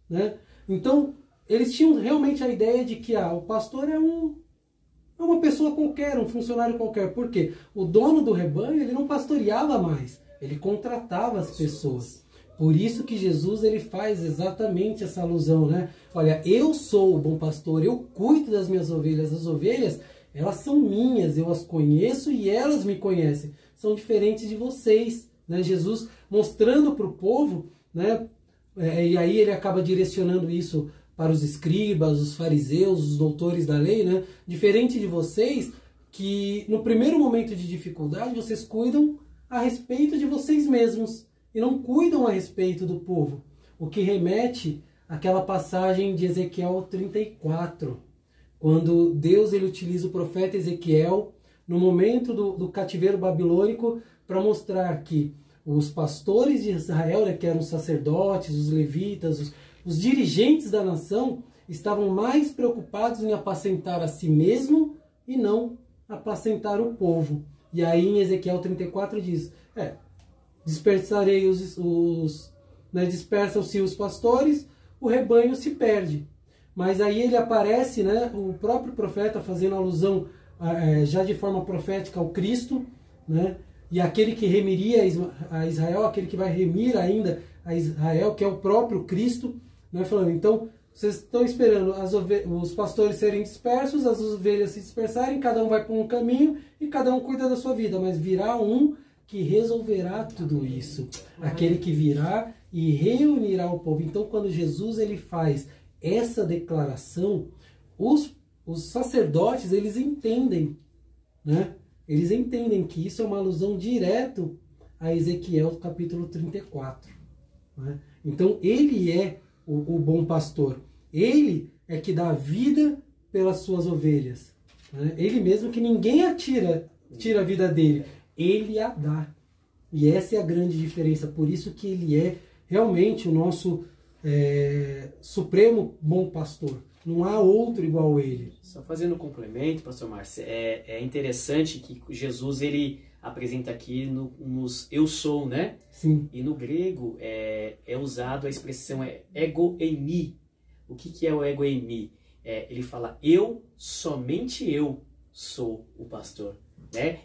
né? Então eles tinham realmente a ideia de que o pastor é uma pessoa qualquer, um funcionário qualquer. Por quê? O dono do rebanho ele não pastoreava mais, ele contratava as pessoas. Por isso que Jesus ele faz exatamente essa alusão, né? Olha, eu sou o bom pastor, eu cuido das minhas ovelhas. As ovelhas, elas são minhas, eu as conheço e elas me conhecem. São diferentes de vocês, né? Jesus mostrando para o povo, né? E aí ele acaba direcionando isso para os escribas, os fariseus, os doutores da lei, né? Diferente de vocês, que no primeiro momento de dificuldade, vocês cuidam a respeito de vocês mesmos e não cuidam a respeito do povo. O que remete àquela passagem de Ezequiel 34, quando Deus ele utiliza o profeta Ezequiel no momento do cativeiro babilônico para mostrar que os pastores de Israel, né, que eram os sacerdotes, os levitas, os dirigentes da nação, estavam mais preocupados em apacentar a si mesmo e não apacentar o povo. E aí em Ezequiel 34 diz, dispersarei dispersam-se os pastores, o rebanho se perde. Mas aí ele aparece, né, o próprio profeta fazendo alusão já de forma profética ao Cristo, né, e aquele que remiria a Israel, aquele que vai remir ainda a Israel, que é o próprio Cristo, né, falando, então vocês estão esperando os pastores serem dispersos, as ovelhas se dispersarem, cada um vai por um caminho e cada um cuida da sua vida, mas virá um que resolverá tudo isso, aquele que virá e reunirá o povo. Então quando Jesus ele faz essa declaração, os sacerdotes eles entendem, né? Eles entendem que isso é uma alusão direto a Ezequiel capítulo 34, né? Então ele é o bom pastor, ele é que dá vida pelas suas ovelhas, né? Ele mesmo que ninguém tira a vida dele, ele a dá. E essa é a grande diferença, por isso que ele é realmente o nosso supremo bom pastor. Não há outro igual a ele. Só fazendo um complemento, pastor Márcio, é interessante que Jesus ele apresenta aqui nos eu sou, né? Sim. E no grego é usado a expressão ego eimi. O que é o ego eimi? Ele fala somente eu sou o pastor, né?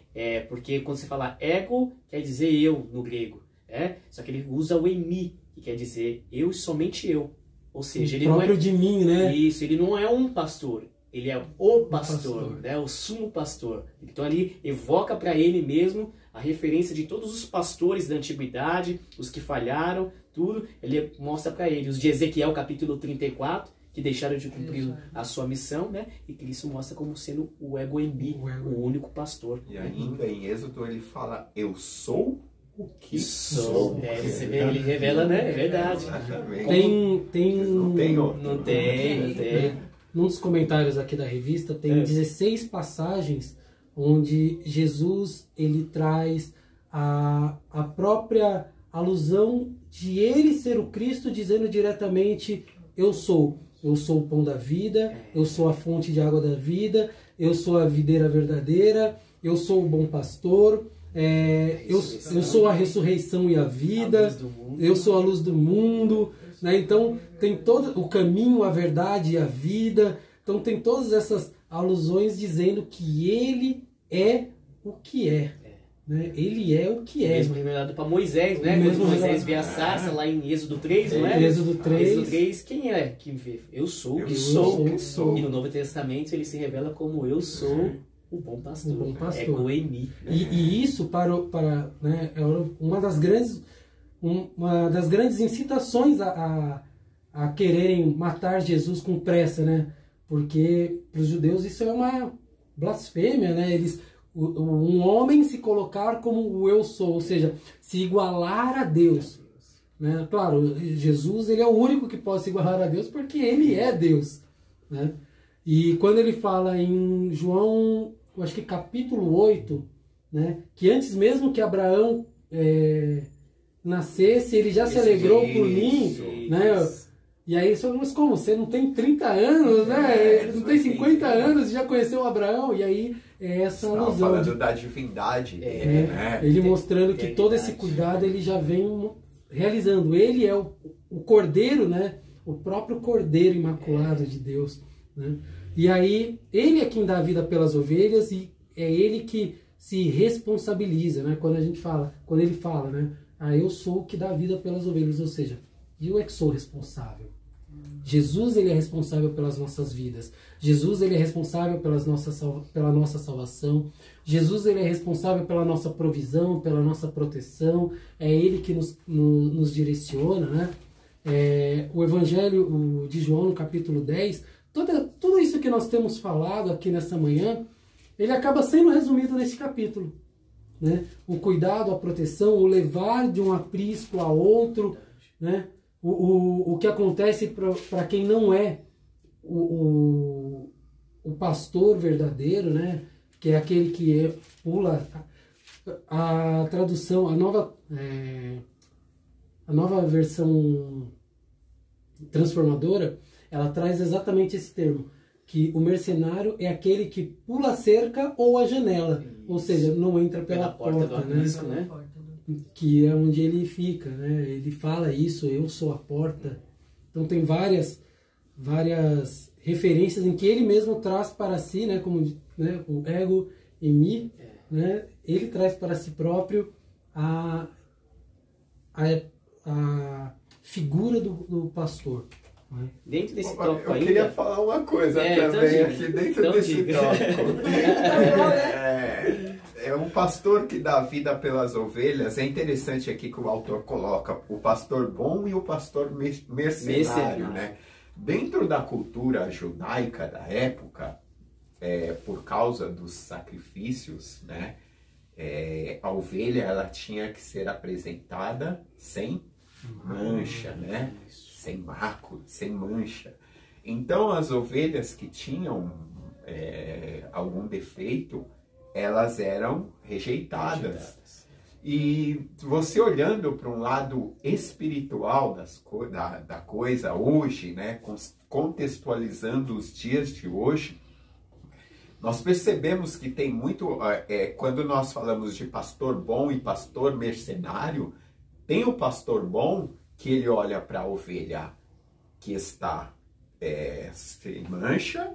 Porque quando você fala ego, quer dizer eu no grego, né? Só que ele usa o eimi, que quer dizer eu e somente eu. Ou seja, ele não é de mim, né? Isso, ele não é um pastor, ele é o pastor, né? O sumo pastor. Então ali evoca para ele mesmo a referência de todos os pastores da antiguidade, os que falharam, tudo, ele mostra para ele. Os de Ezequiel capítulo 34, que deixaram de cumprir a sua missão, né? E Cristo mostra como sendo o ego eimi, o único pastor. E ainda em Êxodo ele fala, eu sou o que sou. Você vê, ele revela, né? É verdade. Não tem. Num dos comentários aqui da revista tem 16 passagens onde Jesus ele traz a própria alusão de ele ser o Cristo, dizendo diretamente, eu sou o pão da vida, eu sou a fonte de água da vida, eu sou a videira verdadeira, eu sou o bom pastor, eu sou a ressurreição e a vida, eu sou a luz do mundo, né? Então tem todo o caminho, a verdade e a vida, então tem todas essas alusões dizendo que ele é o que é. Né? Ele é o que é. Mesmo revelado para Moisés, né? Quando Moisés vê a sarça lá em Êxodo 3, não é? Êxodo 3. Êxodo 3, quem é que vê? Eu sou o que sou. E no Novo Testamento ele se revela como eu sou o bom pastor. O bom pastor. Ego eimi. E isso para né, é uma das grandes incitações a quererem matar Jesus com pressa, né? Porque para os judeus isso é uma blasfêmia, né? Um homem se colocar como o eu sou, ou seja, se igualar a Deus. Né? Claro, Jesus ele é o único que pode se igualar a Deus porque ele é Deus. Né? E quando ele fala em João, eu acho que capítulo 8, né, que antes mesmo que Abraão nascesse, ele já se alegrou por mim. Né? E aí, mas como? Você não tem 30 anos, né? Não tem 50 anos e já conheceu Abraão? E aí, essa alusão. Falando da divindade dele, né? Ele mostrando que todo esse cuidado ele já vem realizando. Ele é o Cordeiro, né? O próprio Cordeiro Imaculado de Deus. Né? E aí, ele é quem dá a vida pelas ovelhas e é ele que se responsabiliza, né? Quando ele fala, né? Eu sou o que dá a vida pelas ovelhas, ou seja, eu é que sou responsável. Jesus ele é responsável pelas nossas vidas. Jesus ele é responsável pela nossa salvação. Jesus ele é responsável pela nossa provisão, pela nossa proteção. É ele que nos direciona, né? O Evangelho de João, no capítulo 10, tudo isso que nós temos falado aqui nessa manhã, ele acaba sendo resumido nesse capítulo. Né? O cuidado, a proteção, o levar de um aprisco a outro, né? O que acontece para quem não é o pastor verdadeiro, né? Que é aquele que pula a tradução, a nova versão transformadora, ela traz exatamente esse termo, que o mercenário é aquele que pula a cerca ou a janela, ou seja, não entra pela porta do aprisco, né? Que é onde ele fica, né? Ele fala isso, eu sou a porta. Então tem várias referências em que ele mesmo traz para si, né? Como né? O ego eimi, né? Ele traz para si próprio a figura do pastor. Né? Dentro desse tópico eu ainda... queria falar uma coisa também aqui dentro desse tópico. É um pastor que dá vida pelas ovelhas. É interessante aqui que o autor coloca o pastor bom e o pastor mercenário. Né? Dentro da cultura judaica da época, por causa dos sacrifícios, né, a ovelha ela tinha que ser apresentada sem mancha, né? Sem marco, sem mancha. Então as ovelhas que tinham algum defeito, elas eram rejeitadas. E você olhando para um lado espiritual da coisa hoje, né, contextualizando os dias de hoje, nós percebemos que tem muito, quando nós falamos de pastor bom e pastor mercenário, tem o pastor bom que ele olha para a ovelha que está sem mancha,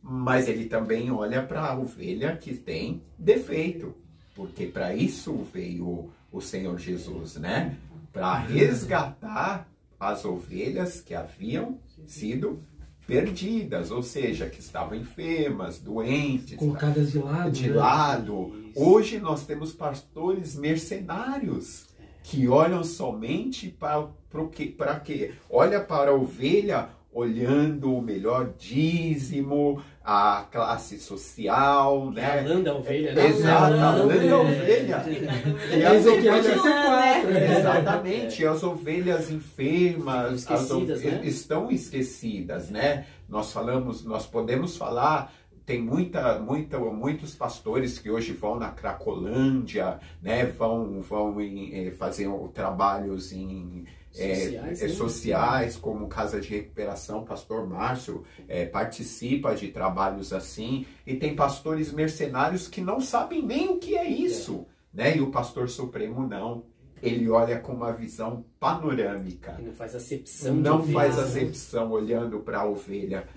mas ele também olha para a ovelha que tem defeito, porque para isso veio o Senhor Jesus, né? Para resgatar as ovelhas que haviam sido perdidas, ou seja, que estavam enfermas, doentes, colocadas de lado. Hoje nós temos pastores mercenários que olham somente para quê? Olha para a ovelha olhando o melhor dízimo, a classe social, né? A lã da ovelha, né? Exato, a lã da ovelha. E as ovelhas, né? exatamente, as ovelhas enfermas Esquecidas, né? estão esquecidas, né? Nós podemos falar. Tem muitos pastores que hoje vão na Cracolândia, né? Vão fazer trabalhos em sociais, como Casa de Recuperação. Pastor Márcio participa de trabalhos assim. E tem pastores mercenários que não sabem nem o que é isso, né? E o pastor Supremo não. Ele olha com uma visão panorâmica. Ele não faz acepção. Não faz acepção olhando para a ovelha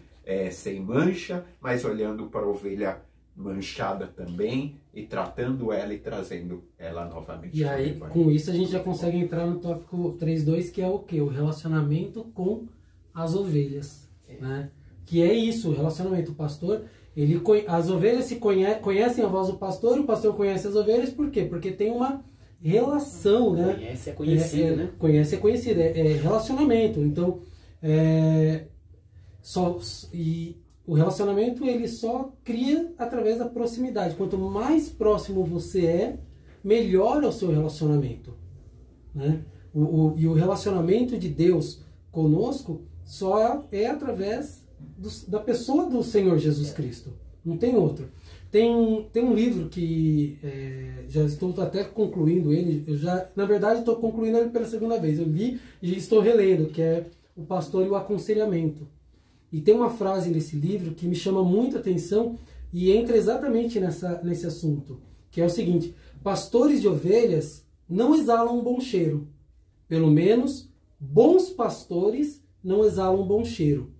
sem mancha, mas olhando para a ovelha manchada também e tratando ela e trazendo ela novamente. E aí, com isso, a gente já consegue entrar no tópico 3.2, que é o quê? O relacionamento com as ovelhas, né? Que é isso, o relacionamento. O pastor, as ovelhas conhecem a voz do pastor, o pastor conhece as ovelhas, por quê? Porque tem uma relação, né? Conhece é conhecido, né? Conhece é conhecido, é relacionamento. Então, e o relacionamento ele só cria através da proximidade. Quanto mais próximo você é, melhor é o seu relacionamento, né? E o relacionamento de Deus conosco só é através da pessoa do Senhor Jesus Cristo. Não tem outro. Tem um livro que já estou até concluindo ele. Na verdade, estou concluindo ele pela segunda vez. Eu li e estou relendo, que é O Pastor e o Aconselhamento. E tem uma frase nesse livro que me chama muita atenção e entra exatamente nesse assunto, que é o seguinte: pastores de ovelhas não exalam um bom cheiro. Pelo menos, bons pastores não exalam um bom cheiro.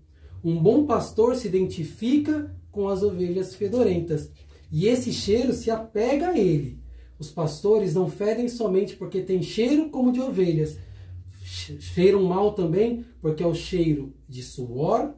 Um bom pastor se identifica com as ovelhas fedorentas, e esse cheiro se apega a ele. Os pastores não fedem somente porque têm cheiro como de ovelhas. Cheiram mal também porque é o cheiro de suor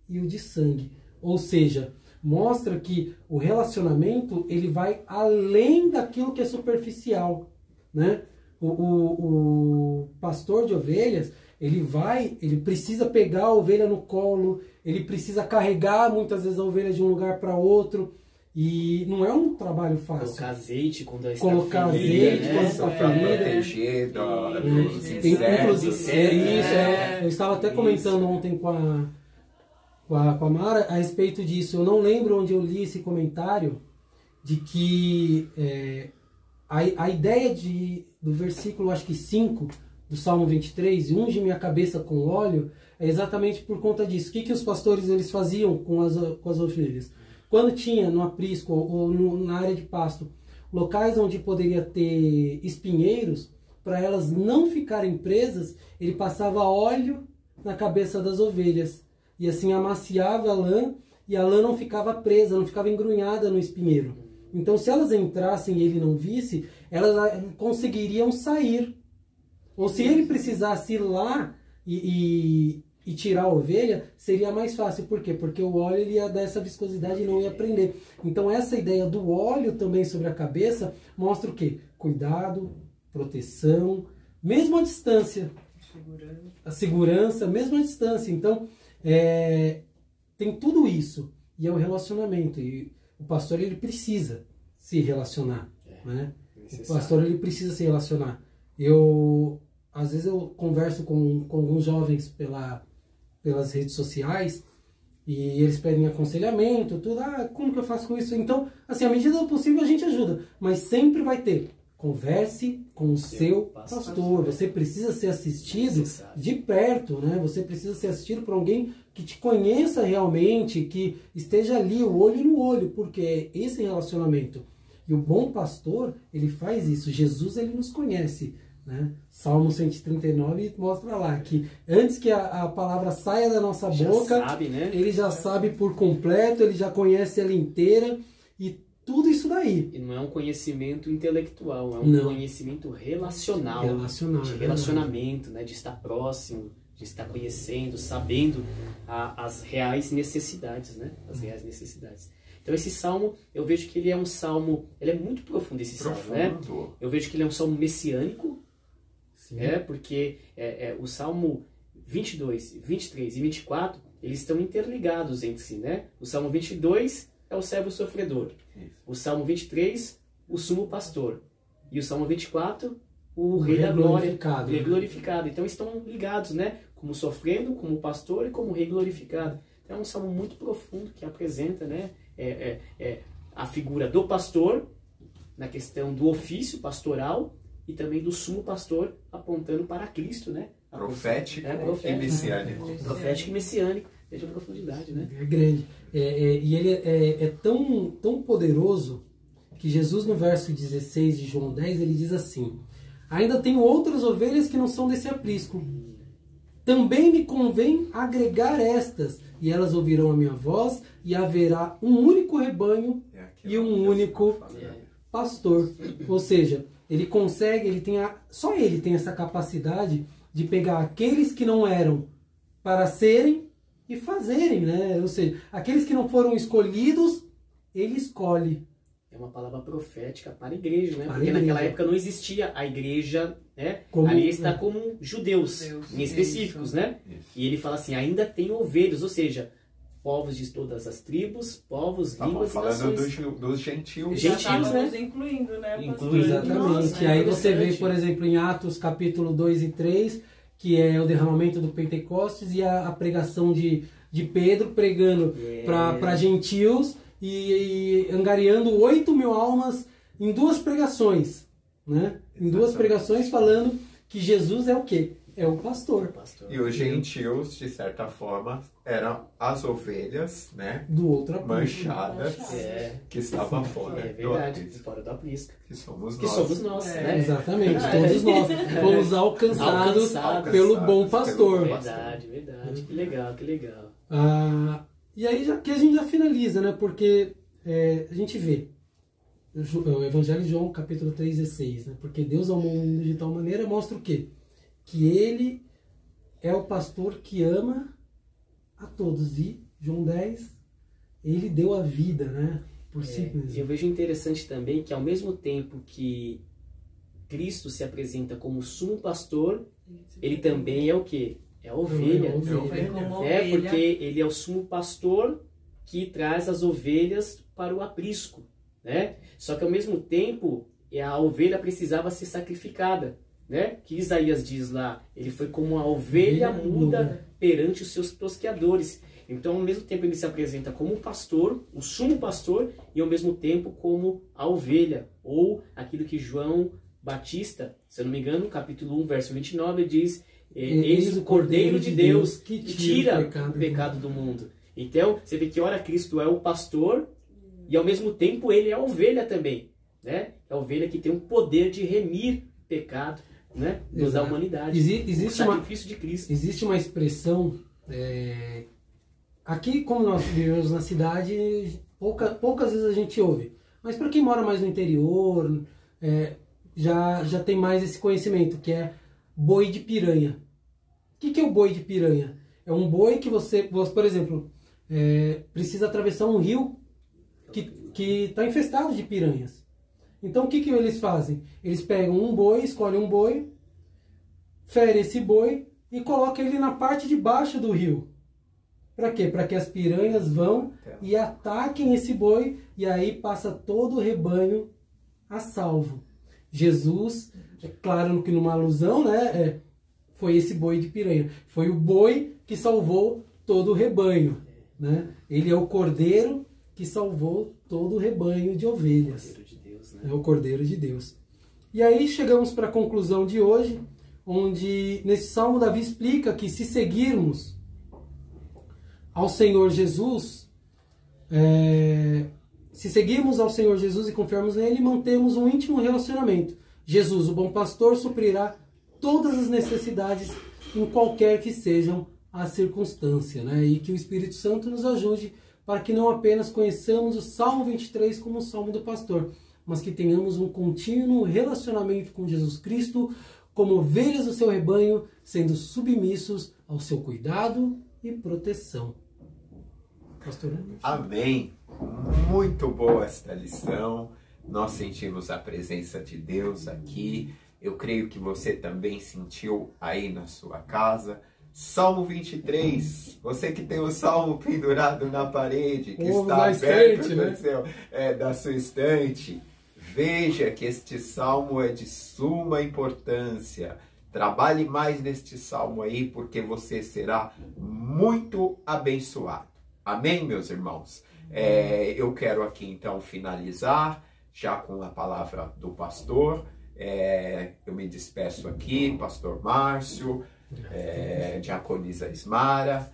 e o de sangue. Ou seja, mostra que o relacionamento ele vai além daquilo que é superficial, né? O pastor de ovelhas, ele precisa pegar a ovelha no colo, ele precisa carregar muitas vezes a ovelha de um lugar para outro, e não é um trabalho fácil. Colocar azeite quando está proteger dos insetos. Eu estava até comentando ontem com a Mara a respeito disso. Eu não lembro onde eu li esse comentário de que a ideia do versículo, acho que 5 do Salmo 23, unge minha cabeça com óleo, é exatamente por conta disso. O que os pastores eles faziam com as ovelhas? Quando tinha no aprisco ou na área de pasto locais onde poderia ter espinheiros, para elas não ficarem presas, ele passava óleo na cabeça das ovelhas. E assim amaciava a lã, e a lã não ficava presa, não ficava engrunhada no espinheiro. Então, se elas entrassem e ele não visse, elas conseguiriam sair. Ou se ele precisasse ir lá e tirar a ovelha, seria mais fácil. Por quê? Porque o óleo ele ia dar essa viscosidade e não ia prender. Então, essa ideia do óleo também sobre a cabeça mostra o quê? Cuidado, proteção, mesmo à distância. A segurança, mesmo à distância. Então, tem tudo isso. E é o relacionamento. E o pastor ele precisa se relacionar. Né? O pastor ele precisa se relacionar. Às vezes eu converso com alguns jovens pelas redes sociais e eles pedem aconselhamento, tudo. Como que eu faço com isso? Então, assim, à medida do possível a gente ajuda. Mas sempre vai ter. Converse com o seu pastor. Você precisa ser assistido de perto, né? Você precisa ser assistido por alguém que te conheça realmente, que esteja ali, o olho no olho, porque é esse relacionamento. E o bom pastor, ele faz isso. Jesus, ele nos conhece, né? Salmo 139 mostra lá que antes que a palavra saia da nossa boca, sabe, né? Ele já sabe por completo, ele já conhece ela inteira e tudo isso daí. E não é um conhecimento intelectual, é um conhecimento relacional. De relacionamento, né? De estar próximo, de estar conhecendo, sabendo as reais necessidades, né? As reais necessidades. Então esse salmo, eu vejo que ele é um salmo, ele é muito profundo esse salmo, né? Eu vejo que ele é um salmo messiânico, porque o salmo 22, 23 e 24, eles estão interligados entre si, né? O Salmo 22 é o servo sofredor. O Salmo 23, o sumo pastor. E o Salmo 24, o rei da glória, o rei glorificado. Então estão ligados, né? Como sofrendo, como pastor e como rei glorificado. Então é um salmo muito profundo que apresenta, né? A figura do pastor na questão do ofício pastoral e também do sumo pastor apontando para Cristo, né? Profético e messiânico. Profético e messiânico. Veja a profundidade, né? É grande. E ele é tão poderoso que Jesus, no verso 16 de João 10, ele diz assim: ainda tenho outras ovelhas que não são desse aprisco. Também me convém agregar estas, e elas ouvirão a minha voz, e haverá um único rebanho e um único pastor. Ou seja, ele consegue, só ele tem essa capacidade de pegar aqueles que não eram para serem e fazerem, né? Ou seja, aqueles que não foram escolhidos, ele escolhe. É uma palavra profética para a igreja, né? Porque naquela época não existia a igreja, né? Ali está como judeus em específicos, né? E ele fala assim, ainda tem ovelhas, ou seja, povos de todas as tribos, povos, línguas e nações. Falando dos gentios. Gentios, né? Incluindo, né? Exatamente. Nossa, e aí você vê, por exemplo, em Atos capítulo 2 e 3, que é o derramamento do Pentecostes e a pregação de Pedro pregando para gentios e angariando 8.000 almas em 2 pregações, né? Em 2 pregações falando que Jesus é o quê? É o pastor. E os gentios, de certa forma, eram as ovelhas, né? Do outro aprisco. Manchadas, que estavam fora do aprisco. Fora do aprisco. Que somos nós. Né? Exatamente, todos nós fomos alcançados pelo bom pastor. Verdade. Que legal. E aí que a gente já finaliza, né? Porque a gente vê o Evangelho de João, capítulo 3:16, né? Porque Deus amou o mundo de tal maneira, mostra o quê? Que ele é o pastor que ama a todos. E João 10, ele deu a vida, né? Por si mesmo. Eu vejo interessante também que ao mesmo tempo que Cristo se apresenta como sumo pastor, ele também é o quê? É a ovelha. Porque ele é o sumo pastor que traz as ovelhas para o aprisco, né? Só que ao mesmo tempo a ovelha precisava ser sacrificada, né? Que Isaías diz lá, ele foi como uma ovelha muda perante os seus tosqueadores. Então, ao mesmo tempo, ele se apresenta como o pastor, o sumo pastor, e ao mesmo tempo como a ovelha, ou aquilo que João Batista, se eu não me engano, no capítulo 1, verso 29, diz: eis o Cordeiro de Deus que tira o pecado do mundo. Então, você vê que ora Cristo é o pastor, e ao mesmo tempo ele é a ovelha também, né? É a ovelha que tem o poder de remir pecado, né? Da humanidade. Existe o sacrifício de Cristo. Existe uma expressão, aqui como nós vivemos na cidade, poucas vezes a gente ouve, mas para quem mora mais no interior, já tem mais esse conhecimento, que é boi de piranha. O que é o boi de piranha? É um boi que você por exemplo, precisa atravessar um rio que está infestado de piranhas. Então o que eles fazem? Eles pegam um boi, escolhem um boi, ferem esse boi e colocam ele na parte de baixo do rio. Para quê? Para que as piranhas vão e ataquem esse boi, e aí passa todo o rebanho a salvo. Jesus, é claro que numa alusão, né, foi esse boi de piranha. Foi o boi que salvou todo o rebanho, né? Ele é o cordeiro que salvou todo o rebanho de ovelhas. Cordeiro de Deus, né? É o Cordeiro de Deus. E aí chegamos para a conclusão de hoje, onde nesse Salmo Davi explica que se seguirmos ao Senhor Jesus, se seguirmos ao Senhor Jesus e confiarmos nele, mantemos um íntimo relacionamento. Jesus, o bom pastor, suprirá todas as necessidades em qualquer que sejam a circunstância, né? E que o Espírito Santo nos ajude para que não apenas conheçamos o Salmo 23 como o Salmo do pastor, mas que tenhamos um contínuo relacionamento com Jesus Cristo, como ovelhas do seu rebanho, sendo submissos ao seu cuidado e proteção. Pastor? Amém. Muito boa esta lição. Nós sentimos a presença de Deus aqui. Eu creio que você também sentiu aí na sua casa. Salmo 23, você que tem o Salmo pendurado na parede, que Ou está na aberto estante, no né? seu, da sua estante, veja que este Salmo é de suma importância. Trabalhe mais neste Salmo aí, porque você será muito abençoado. Amém, meus irmãos? Eu quero aqui então finalizar já com a palavra do pastor. Eu me despeço aqui, pastor Márcio, diaconisa Ismara,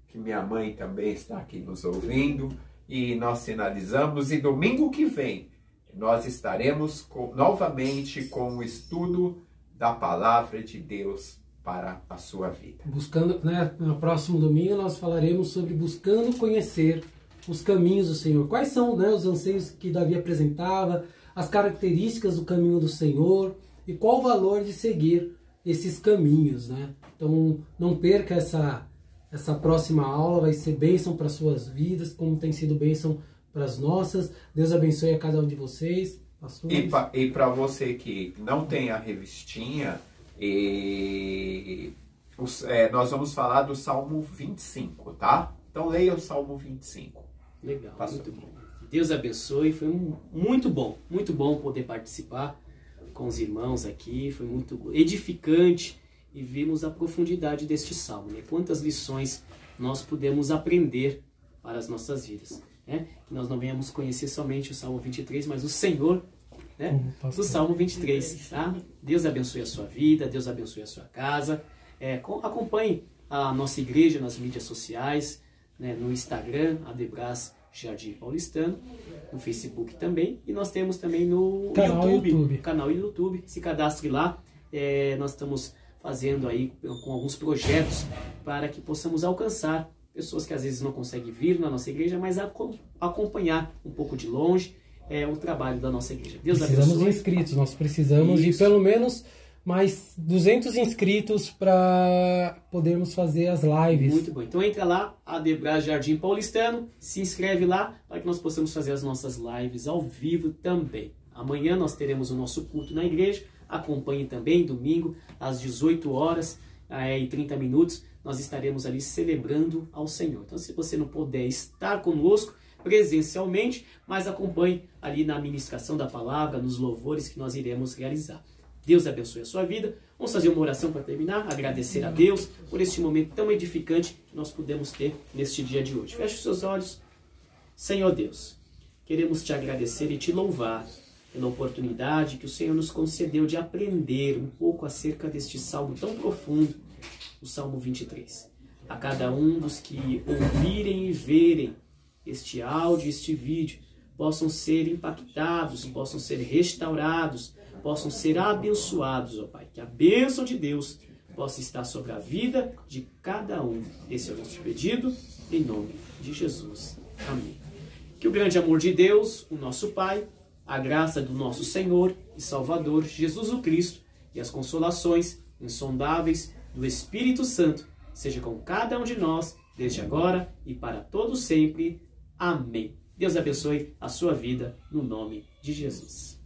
que minha mãe também está aqui nos ouvindo, e nós finalizamos, e domingo que vem nós estaremos novamente com o estudo da palavra de Deus para a sua vida. Buscando, né, no próximo domingo nós falaremos sobre buscando conhecer os caminhos do Senhor. Quais são, né, os anseios que Davi apresentava, as características do caminho do Senhor e qual o valor de seguir esses caminhos, né? Então não perca essa próxima aula, vai ser bênção para suas vidas, como tem sido bênção para as nossas. Deus abençoe a cada um de vocês. Pastores. E para você que não tem a revistinha, nós vamos falar do Salmo 25, tá? Então leia o Salmo 25. Legal, Pastor. muito bom. Deus abençoe, foi muito bom poder participar com os irmãos aqui, foi muito edificante e vimos a profundidade deste Salmo, né? Quantas lições nós podemos aprender para as nossas vidas, né? Que nós não venhamos conhecer somente o Salmo 23, mas o Senhor, né? Do Salmo 23, tá? Deus abençoe a sua vida, Deus abençoe a sua casa. Acompanhe a nossa igreja nas mídias sociais, né? No Instagram, Adebras Jardim Paulistano, no Facebook também, e nós temos também no canal YouTube, se cadastre lá. Nós estamos fazendo aí com alguns projetos para que possamos alcançar pessoas que às vezes não conseguem vir na nossa igreja, mas acompanhar um pouco de longe o trabalho da nossa igreja. Deus precisamos abençoe. de inscritos, nós precisamos de pelo menos mais 200 inscritos para podermos fazer as lives. Muito bom. Então entra lá, Adebras Jardim Paulistano, se inscreve lá para que nós possamos fazer as nossas lives ao vivo também. Amanhã nós teremos o nosso culto na igreja. Acompanhe também, domingo, às 18 horas e 30 minutos, nós estaremos ali celebrando ao Senhor. Então, se você não puder estar conosco presencialmente, mas acompanhe ali na ministração da palavra, nos louvores que nós iremos realizar. Deus abençoe a sua vida. Vamos fazer uma oração para terminar, agradecer a Deus por este momento tão edificante que nós pudemos ter neste dia de hoje. Feche os seus olhos. Senhor Deus, queremos te agradecer e te louvar pela oportunidade que o Senhor nos concedeu de aprender um pouco acerca deste salmo tão profundo, o Salmo 23. A cada um dos que ouvirem e verem este áudio, este vídeo, possam ser impactados, possam ser restaurados, possam ser abençoados, ó Pai. Que a bênção de Deus possa estar sobre a vida de cada um. Esse é o nosso pedido, em nome de Jesus. Amém. Que o grande amor de Deus, o nosso Pai, a graça do nosso Senhor e Salvador Jesus o Cristo e as consolações insondáveis do Espírito Santo seja com cada um de nós, desde agora e para todo sempre. Amém. Deus abençoe a sua vida no nome de Jesus.